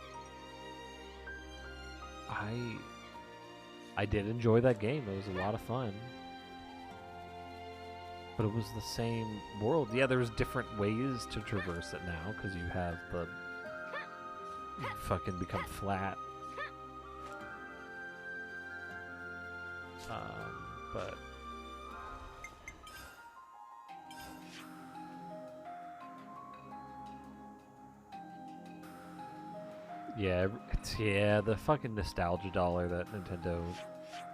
I did enjoy that game. It was a lot of fun. But it was the same world. Yeah, there's different ways to traverse it now, because you have the fucking become flat. But yeah, the fucking nostalgia dollar that Nintendo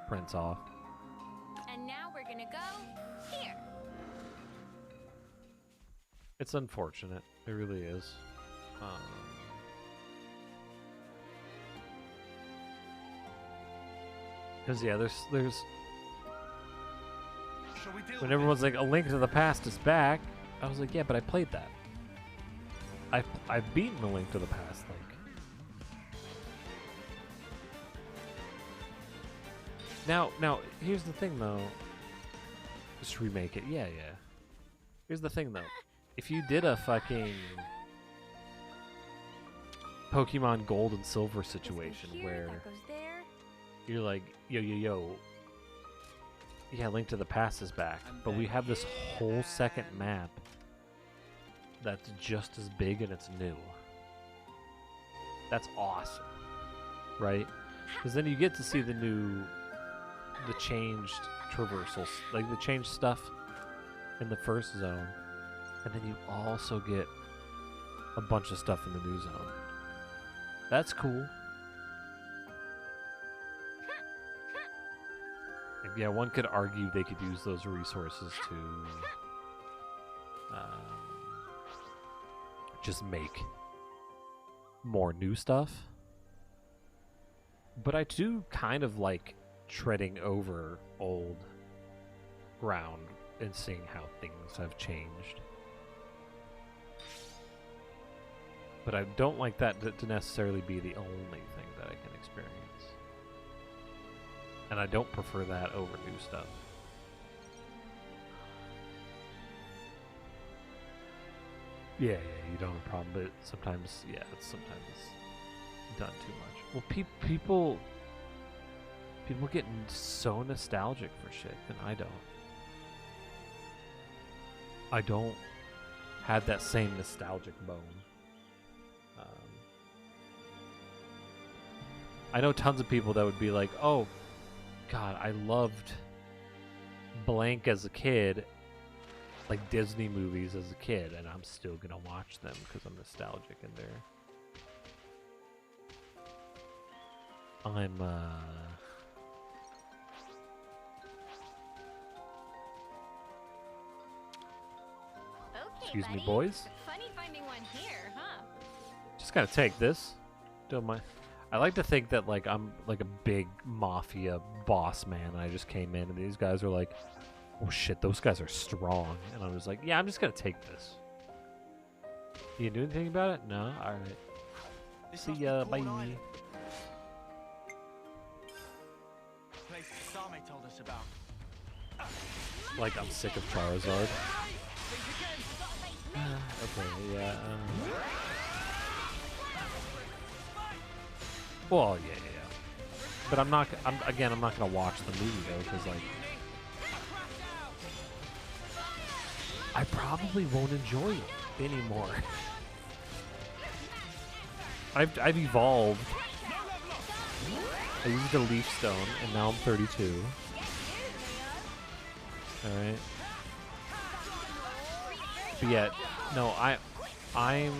prints off. And now we're gonna go here. It's unfortunate. It really is. Because yeah, there's when everyone's like, A Link to the Past is back, I was like, yeah, but I played that. I've beaten A Link to the Past, like. Now, here's the thing, though. Just remake it. Yeah. Here's the thing, though. If you did a fucking Pokemon Gold and Silver situation where you're like, yo, yeah, Link to the Past is back, but we have this whole second map that's just as big and it's new. That's awesome, right? Because then you get to see the changed traversals, like the changed stuff in the first zone. And then you also get a bunch of stuff in the new zone. That's cool. And yeah, one could argue they could use those resources to just make more new stuff. But I do kind of like treading over old ground and seeing how things have changed. But I don't like that to necessarily be the only thing that I can experience. And I don't prefer that over new stuff. Yeah, you don't have a problem, but sometimes, yeah, sometimes it's done too much. Well, people get so nostalgic for shit, and I don't. I don't have that same nostalgic bone. I know tons of people that would be like, oh, God, I loved blank as a kid, like Disney movies as a kid, and I'm still going to watch them because I'm nostalgic in there. Excuse me, boys. Funny finding one here, huh? Just gotta take this. Don't mind. I like to think that like I'm like a big mafia boss man, and I just came in, and these guys are like, "Oh shit, those guys are strong," and I was like, "Yeah, I'm just gonna take this." You do anything about it? No. All right. See ya. Bye. Place Same told us about. Like I'm sick of Charizard. Okay. Yeah. Well, yeah. But I'm not gonna watch the movie though, because like, I probably won't enjoy it anymore. I've evolved. I used a Leaf Stone, and now I'm 32. All right. But yet, no, I'm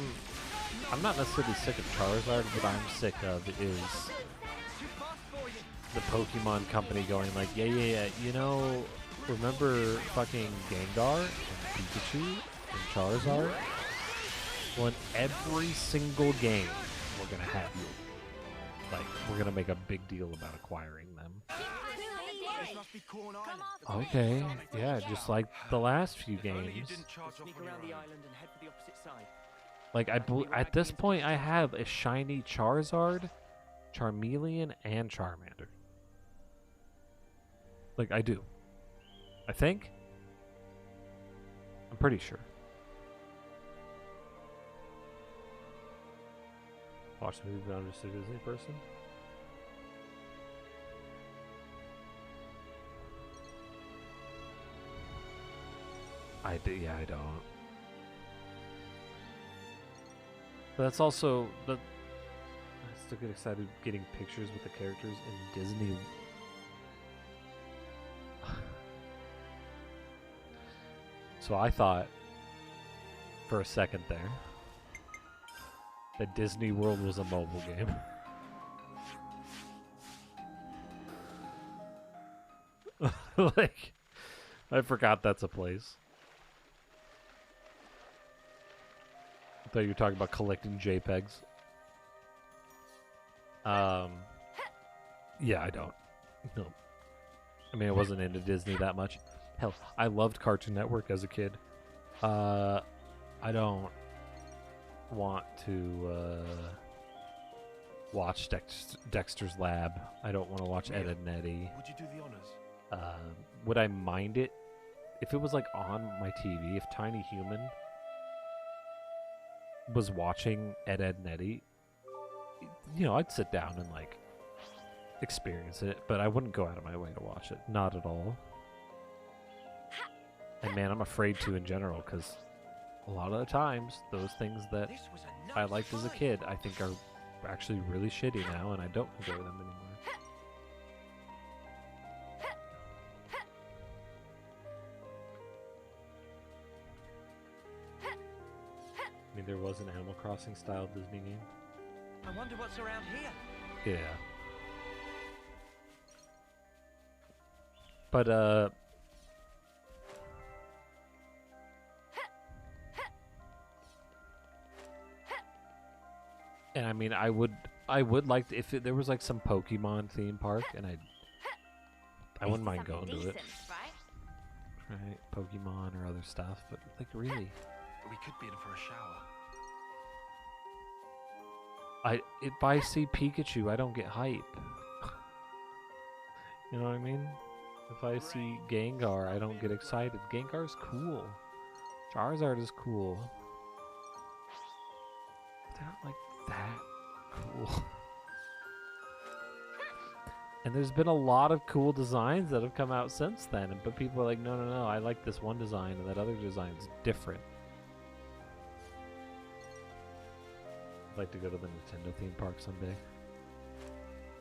not necessarily sick of Charizard. What I'm sick of is the Pokemon company going like, yeah, you know, remember fucking Gengar and Pikachu and Charizard? Well, in every single game, we're gonna have you. Like, we're gonna make a big deal about acquiring them. This must be Corn Island. Okay, yeah, just like the last few games. Sneak around the island and head for the opposite side. Like, at this point, I have a shiny Charizard, Charmeleon, and Charmander. Like, I do. I think? I'm pretty sure. Watch the movie, but I'm just a Disney person. Yeah, I don't. But that's also I still get excited getting pictures with the characters in Disney. So I thought for a second there that Disney World was a mobile game. Like, I forgot that's a place. I thought you were talking about collecting JPEGs. Yeah, I don't. No. I mean, I wasn't into Disney that much. Hell, I loved Cartoon Network as a kid. I don't want to watch Dexter's Lab. I don't want to watch Ed, Edd n Eddy. Would you do the honors? Would I mind it if it was like on my TV? If Tiny Human was watching Ed, Edd n Eddy, you know, I'd sit down and like experience it, but I wouldn't go out of my way to watch it. Not at all. And man, I'm afraid to in general, because a lot of the times those things that I liked as a kid, I think are actually really shitty now, and I don't enjoy them anymore. mean, there was an Animal Crossing style Disney game. I wonder what's around here. Yeah. But and I mean, I would like to, if there was like some Pokemon theme park, and I wouldn't mind going to it. Right, Pokemon or other stuff, but like really, We could be in for a shower. if I see Pikachu, I don't get hype. You know what I mean? If I see Gengar, I don't get excited. Gengar's cool. Charizard is cool. They're not like that cool. And there's been a lot of cool designs that have come out since then, but people are like, no, I like this one design, and that other design's different. I'd like to go to the Nintendo theme park someday.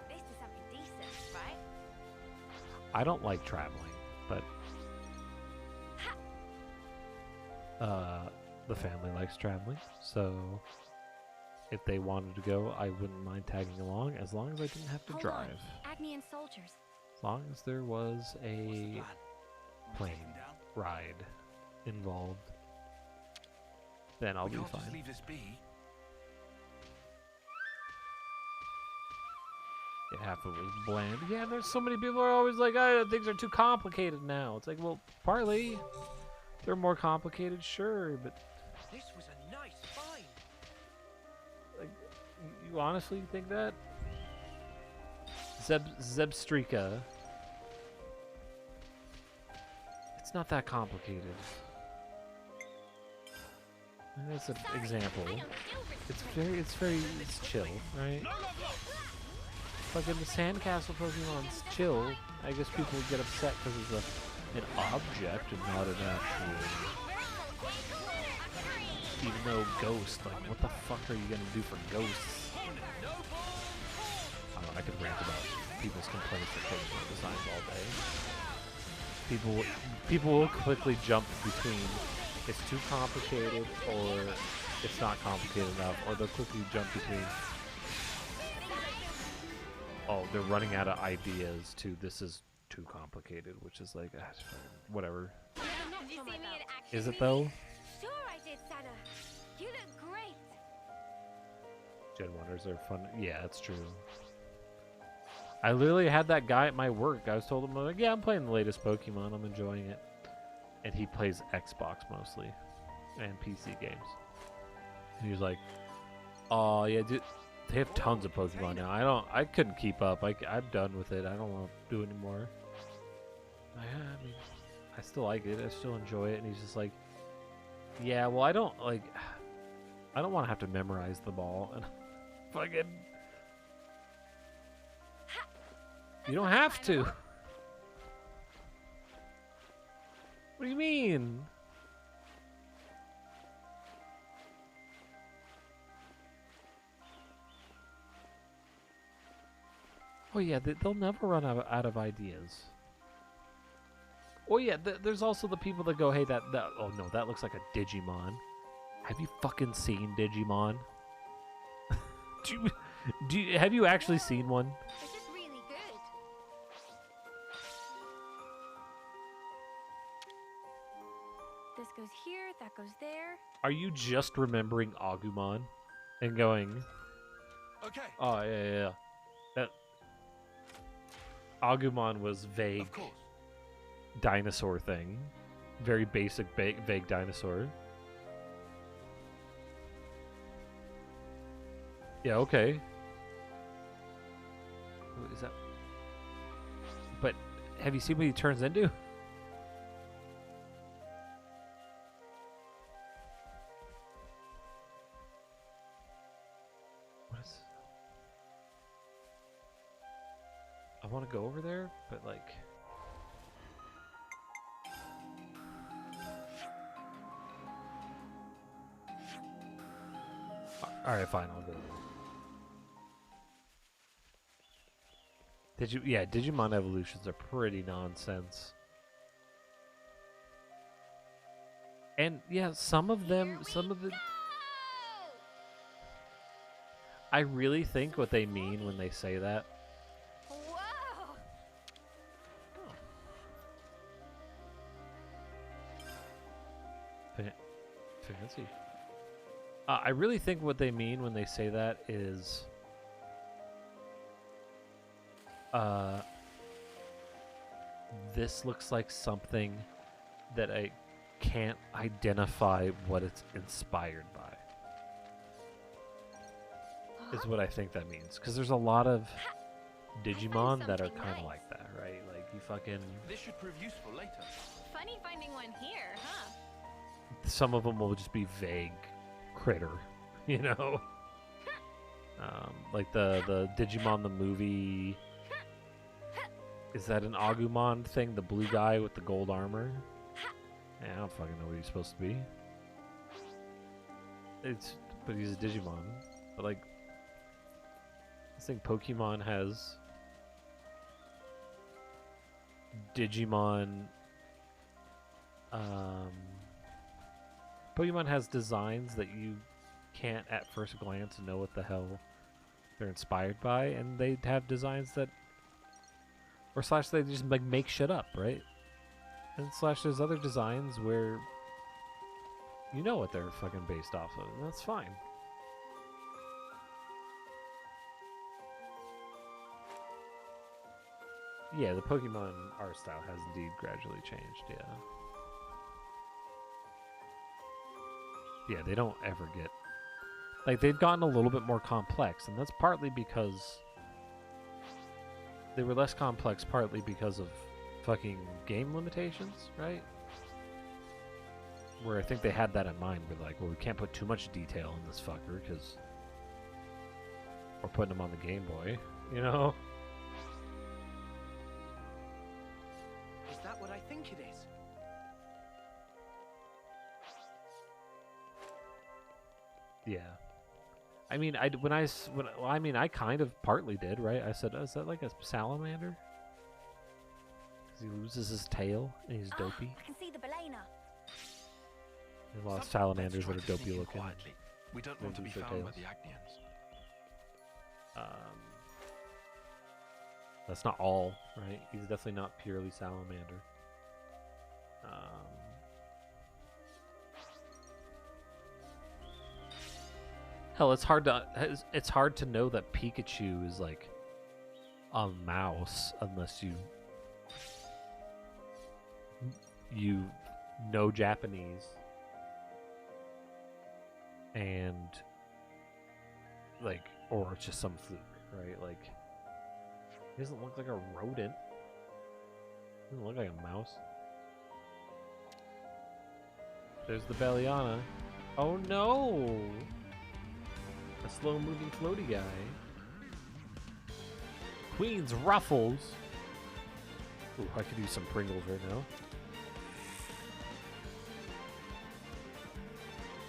This is something decent, right? I don't like traveling, but the family likes traveling, so if they wanted to go, I wouldn't mind tagging along, as long as I didn't have to Hold drive. on. Agnian soldiers. As long as there was What's the a plan? plane Take him down? ride involved, then I'll We be can't just fine. leave this be. Yeah, half of it was bland. Yeah, there's so many people are always like, oh, things are too complicated now. It's like, well, partly they're more complicated, sure, but This was a nice find. like, you honestly think that? Zebstrika. It's not that complicated. And that's an example. It's chill, right? Fucking the Sandcastle Pokemon's chill. I guess people would get upset because it's an object and not an actual. Even though ghost, like, what the fuck are you gonna do for ghosts? I don't know, I could rant about people's complaints for Pokemon designs all day. People will quickly jump between it's too complicated or it's not complicated enough, or they'll quickly jump between oh, they're running out of ideas to this is too complicated, which is like whatever. Did you see me in action? Is it though? Sure I did, Sana. You look great. Gen 1ers are fun. Yeah, it's true. I literally had that guy at my work. I was told him, like, yeah, I'm playing the latest Pokemon. I'm enjoying it. And he plays Xbox mostly. And PC games. And he was like, oh, yeah, dude, they have tons of Pokemon now. I couldn't keep up. I'm done with it. I don't want to do it anymore. I mean, I still like it. I still enjoy it. And he's just like, yeah, well, I don't want to have to memorize them all. And fucking... You don't have to. What do you mean? Oh yeah, they'll never run out of ideas. Oh yeah, there's also the people that go, hey, that oh no, that looks like a Digimon. Have you fucking seen Digimon? Have you actually seen one? They're just really good. This goes here, that goes there. Are you just remembering Agumon and going, Okay. oh yeah. That Agumon was vague Of course. dinosaur thing. Very basic vague dinosaur. Yeah, okay. What is that? But have you seen what he turns into? What is... I want to go over there, but like... Alright, fine, I'll go. Digimon evolutions are pretty nonsense. And yeah, some of the I really think what they mean when they say that. Whoa! Fancy. I really think what they mean when they say that is, this looks like something that I can't identify what it's inspired by. Is what I think that means. Because there's a lot of Digimon that are something kind of nice. like that, right? Like, you fucking... This should prove useful later. Funny finding one here, huh? Some of them will just be vague critter, you know? Like the Digimon the movie... Is that an Agumon thing? The blue guy with the gold armor? Yeah, I don't fucking know what he's supposed to be. But he's a Digimon. But like... I think Pokemon has Digimon. Pokemon has designs that you can't at first glance know what the hell they're inspired by, and they have designs that, or slash they just like make shit up, right? And slash there's other designs where you know what they're fucking based off of, and that's fine. Yeah, the Pokemon art style has indeed gradually changed, yeah. Yeah, they don't ever get... Like, they've gotten a little bit more complex, and that's partly because... They were less complex partly because of fucking game limitations, right? Where I think they had that in mind, where like, well, we can't put too much detail in this fucker, because... We're putting him on the Game Boy, you know? Is that what I think it is? Yeah. I mean, I kind of partly did, right? I said, oh, is that like a salamander? Because he loses his tail and he's dopey. I can see the balena. There's a lot of Let's salamanders try that are to sneak dopey in looking. quietly. We don't want to be lose their found by tails. the Agnians. That's not all, right? He's definitely not purely salamander. Hell, it's hard to know that Pikachu is like a mouse unless you know Japanese and like, or it's just some fluke, right? Like, he doesn't look like a rodent. He doesn't look like a mouse. There's the Belliana. Oh no! A slow-moving floaty guy. Queen's Ruffles. Ooh, I could use some Pringles right now.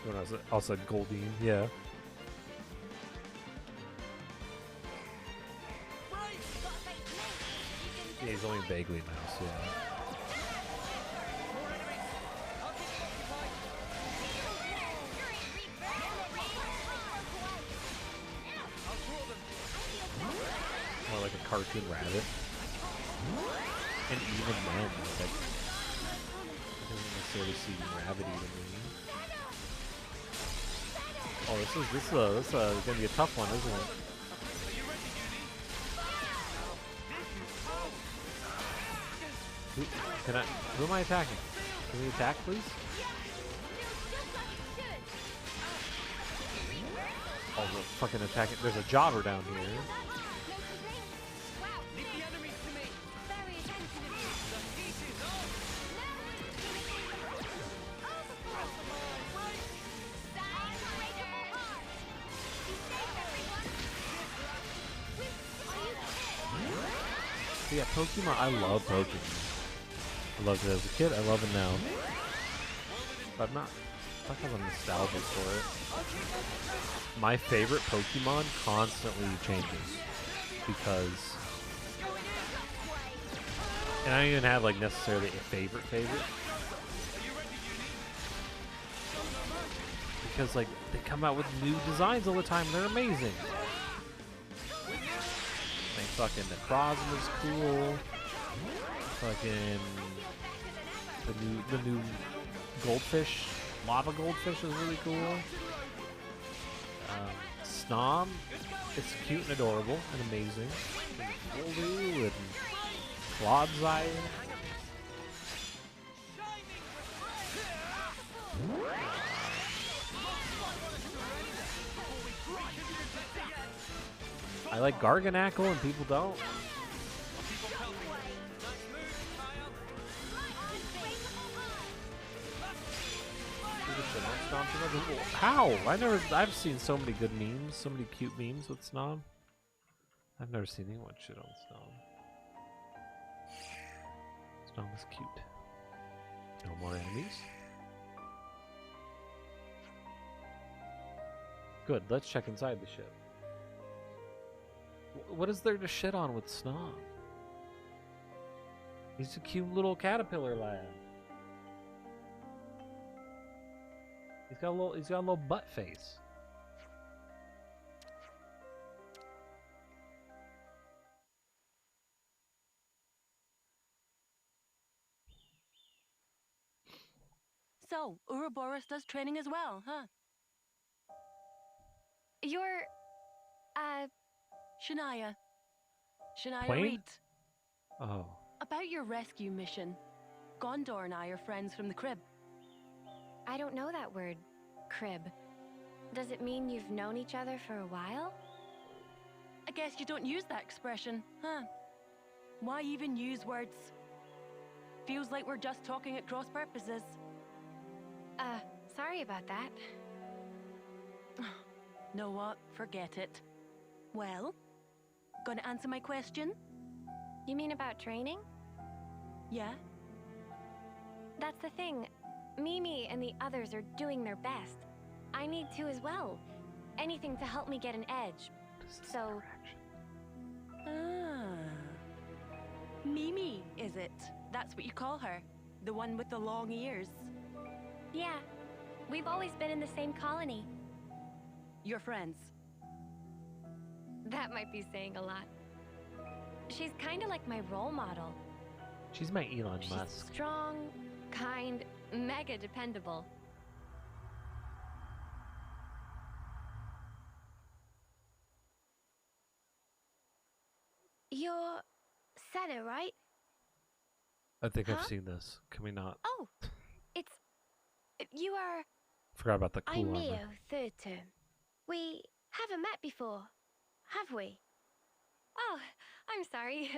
When I also said Goldine, yeah. Yeah, he's only vaguely mouse, yeah. More like a cartoon rabbit. And even then, like, I don't necessarily see rabbit eating me. Oh, this is gonna be a tough one, isn't it? Who am I attacking? Can we attack, please? Oh, we're fucking attacking. There's a jobber down here. Leave the enemies to me. Very attentive of you. The heat is on. So yeah, Pokemon, I love Pokemon. I loved it as a kid, I love it now. But I'm not have a nostalgia for it. My favorite Pokemon constantly changes because, and I don't even have like necessarily a favorite because like they come out with new designs all the time and they're amazing. Fucking Necrozma's cool. Fucking the new goldfish, lava goldfish is really cool. Snom, it's cute and adorable and amazing. And Voldu and Clodsire. I like Garganackle and people don't. How? I've seen so many good memes, so many cute memes with Snom. I've never seen anyone shit on Snom. Snom is cute. No more enemies. Good, let's check inside the ship. What is there to shit on with Snom? He's a cute little caterpillar lad. He's got a little butt face. So, Ouroboros does training as well, huh? You're, Shania. Shania Plain? Reed. Oh. About your rescue mission. Gondor and I are friends from the crib. I don't know that word, crib. Does it mean you've known each other for a while? I guess you don't use that expression, huh? Why even use words? Feels like we're just talking at cross purposes. Sorry about that. Know what? Forget it. Well, gonna answer my question? You mean about training? Yeah? That's the thing. Mimi and the others are doing their best. I need to as well. Anything to help me get an edge. So... Ah. Mimi, is it? That's what you call her? The one with the long ears? yeah. We've always been in the same colony. Your friends? That might be saying a lot. She's kind of like my role model. She's my Elon She's Musk. strong, kind, mega dependable. You're Senna, right? I think I've Huh? seen this. Can we not? Oh, it's... You are... Forgot about the cool I'm armor. Neo, third term. We haven't met before, have we? Oh, I'm sorry.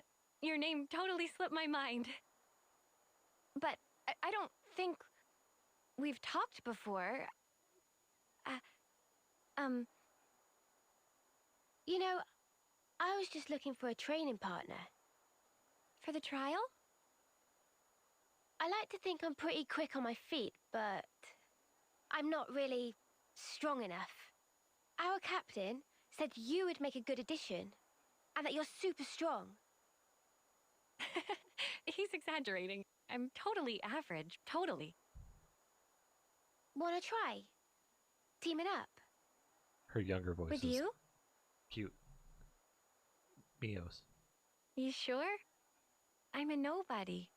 Your name totally slipped my mind. But I don't think we've talked before. You know, I was just looking for a training partner. For the trial? I like to think I'm pretty quick on my feet, but I'm not really strong enough. Our captain said you would make a good addition, and that you're super strong. He's exaggerating. I'm totally average, totally. Wanna try? Teaming up? Her younger voice With is you? cute. Mios. You sure? I'm a nobody.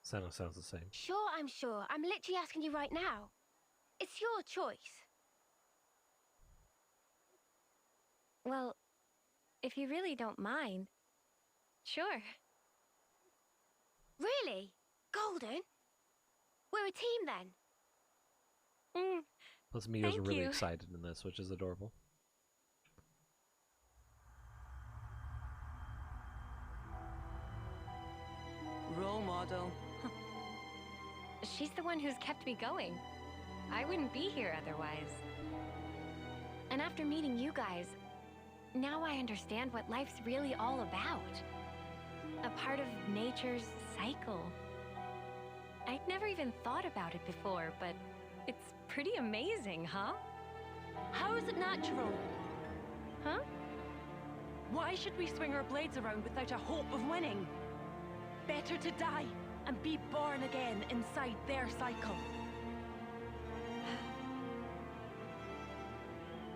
Senna sounds the same. Sure, I'm sure. I'm literally asking you right now. It's your choice. Well, if you really don't mind, sure. Really? Golden? We're a team then. Plus, Mio's Thank really you. excited in this, which is adorable. Role model. She's the one who's kept me going. I wouldn't be here otherwise. And after meeting you guys, now I understand what life's really all about. A part of nature's cycle. I'd never even thought about it before, but it's pretty amazing, huh? How is it natural? Huh? Why should we swing our blades around without a hope of winning? Better to die and be born again inside their cycle.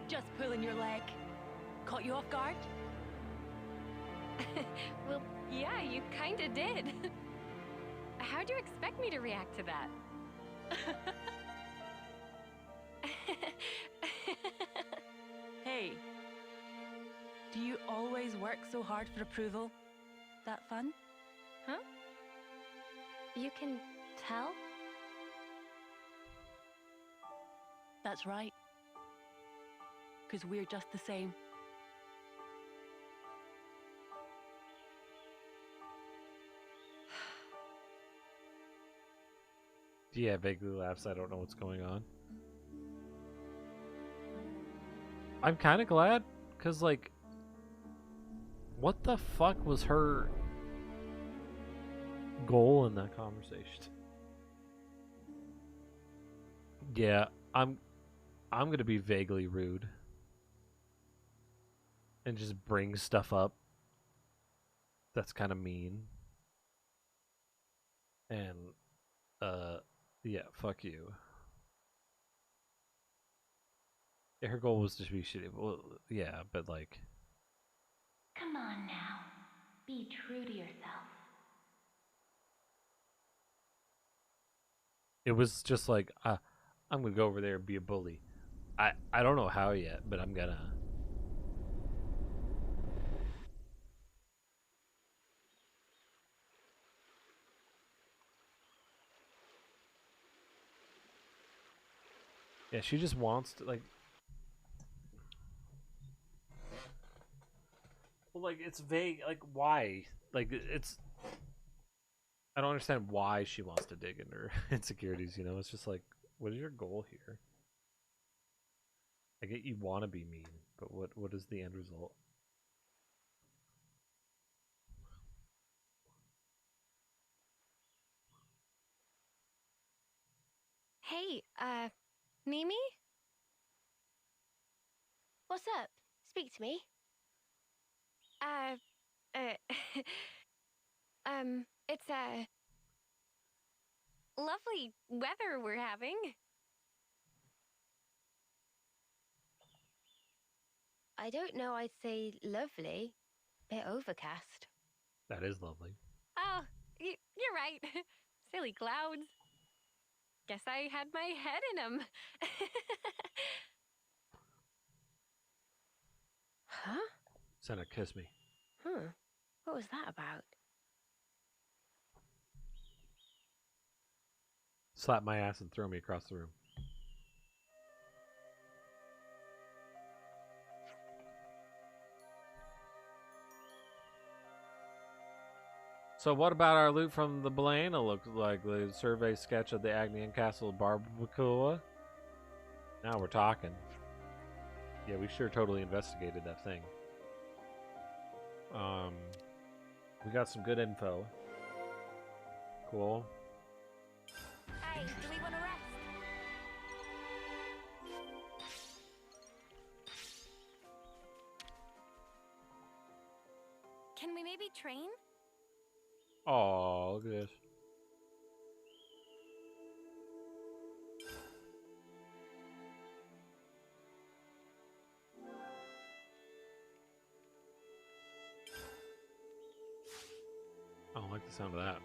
Just pulling your leg. Caught you off guard? Well, yeah, you kinda did. How'd you expect me to react to that? Hey, do you always work so hard for approval? That fun? Huh? You can tell? That's right. Because we're just the same. Yeah, vaguely laughs. I don't know what's going on. I'm kind of glad, because, like, what the fuck was her goal in that conversation? Yeah, I'm gonna be vaguely rude and just bring stuff up that's kind of mean. And yeah, fuck you. Yeah, her goal was to be shitty. Well, yeah, but like, Come on now. Be true to yourself. it was just like, I'm gonna go over there and be a bully. I don't know how yet, but I'm gonna. Yeah, she just wants to, like. Well, like, it's vague. Like, why? Like, it's. I don't understand why she wants to dig into her insecurities, you know? It's just like, what is your goal here? I get you want to be mean, but what is the end result? Hey, Mimi? What's up? Speak to me. Uh, it's, lovely weather we're having. I don't know, I'd say lovely. Bit overcast. That is lovely. Oh, you're right. Silly clouds. Guess I had my head in them. Huh? Senna, kiss me. What was that about? Slap my ass and throw me across the room. So what about our loot from the Blaine? It looks like the survey sketch of the Agnian Castle Barbacoa. Now we're talking. Yeah, we sure totally investigated that thing. We got some good info. Cool. Hey, do we want to rest? Can we maybe train? Oh, look at this. I don't like the sound of that.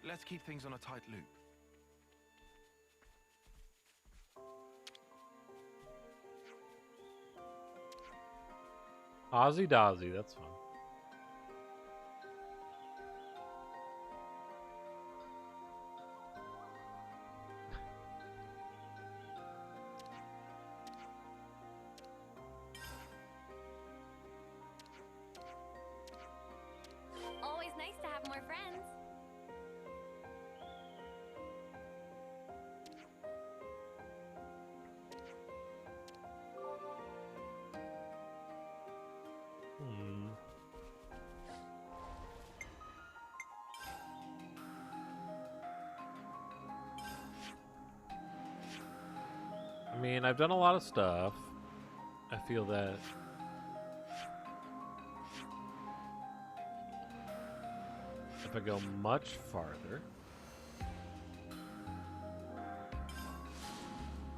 Let's keep things on a tight loop. Ozzy Dozzy, that's fun. Always nice to have more friends. I mean, I've done a lot of stuff. I feel that if I go much farther,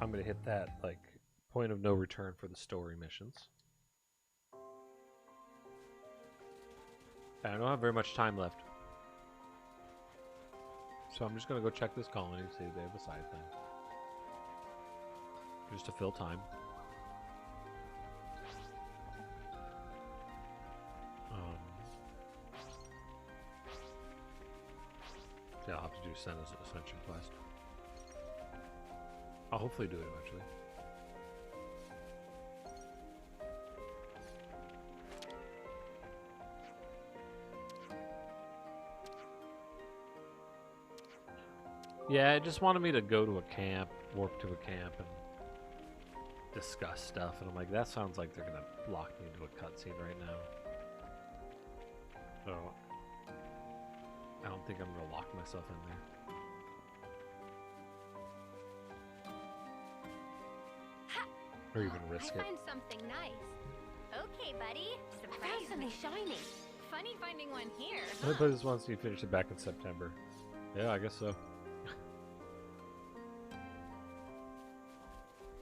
I'm gonna hit that, like, point of no return for the story missions. I don't have very much time left. So I'm just gonna go check this colony and see if they have a side thing. Just to fill time. Yeah, I'll have to do Senna's Ascension quest. I'll hopefully do it eventually. Yeah, it just wanted me to go to a camp, warp to a camp, and discuss stuff. And I'm like, that sounds like they're gonna lock me into a cutscene right now. So I don't think I'm gonna lock myself in there. Or even risk I it. find something nice. Okay, buddy. Surprise something shiny. Funny finding one here. I played this once and you finished it back in September. Yeah, I guess so.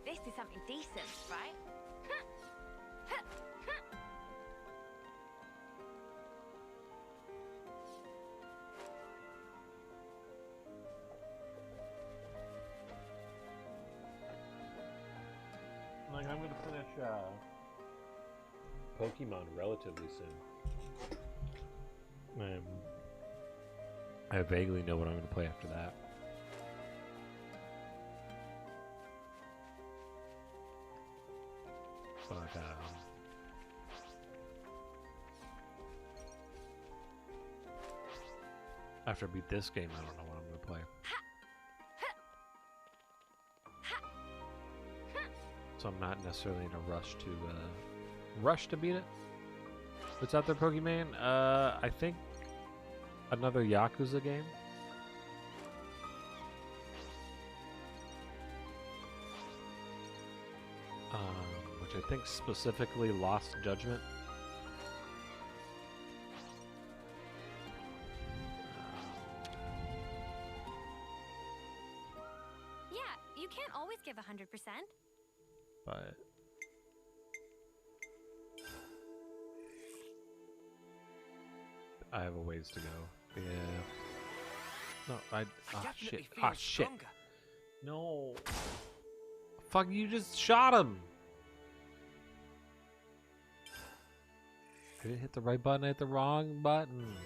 This is something decent, right? Like, I'm gonna finish Pokemon relatively soon. I vaguely know what I'm gonna play after that. But after I beat this game, I don't know what I'm gonna play. So I'm not necessarily in a rush to beat it. What's out there, Pokemon? I think another Yakuza game. Which I think specifically Lost Judgment. Yeah, you can't always give 100%. But I have a ways to go. Yeah. No, Definitely shit. feel Shit. stronger. No. Fuck, you just shot him. I didn't hit the right button, I hit the wrong button.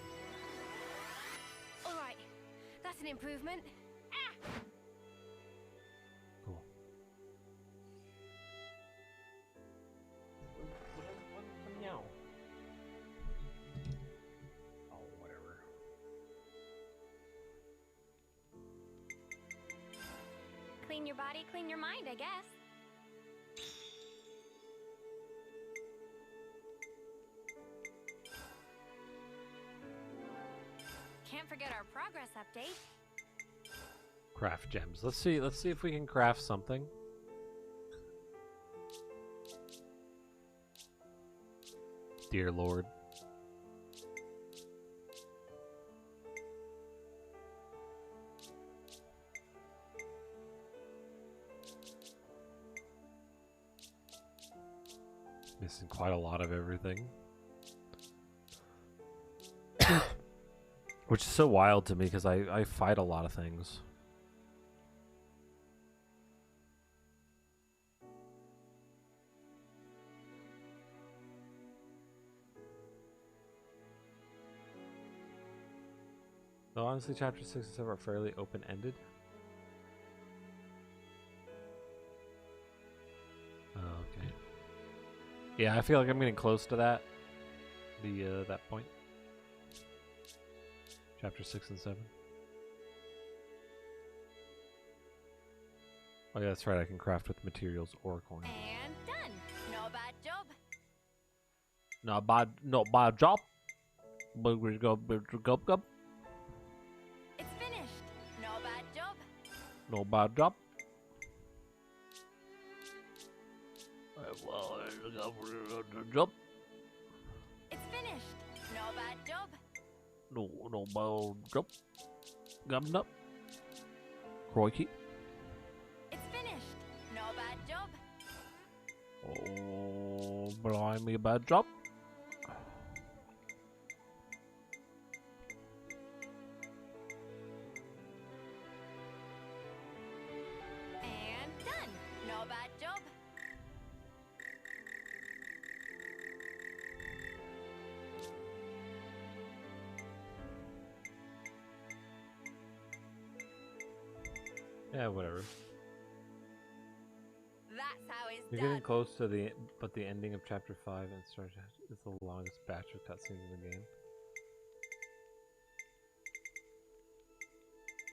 All right, that's an improvement. Cool. Meow. Oh, whatever. Clean your body, clean your mind, I guess. Can't forget our progress update. Craft gems. Let's see if we can craft something. Dear Lord. Missing quite a lot of everything. Which is so wild to me because I fight a lot of things. Though honestly, chapter 6 and 7 are fairly open-ended. Oh, okay. Yeah, I feel like I'm getting close to that. That point. Chapter 6 and 7. Oh yeah, that's right, I can craft with materials or coins. And done. No bad job. Not bad job. But we go. It's finished. No bad job. No bad job. Job. It's finished. No bad job. No bad job. Gum up. Crikey. It's finished. No bad job. Oh, blimey, a bad job. a bad job. Yeah, whatever. That's how it's You're done. getting close to the ending of chapter 5 and it's the longest batch of cutscenes in the game.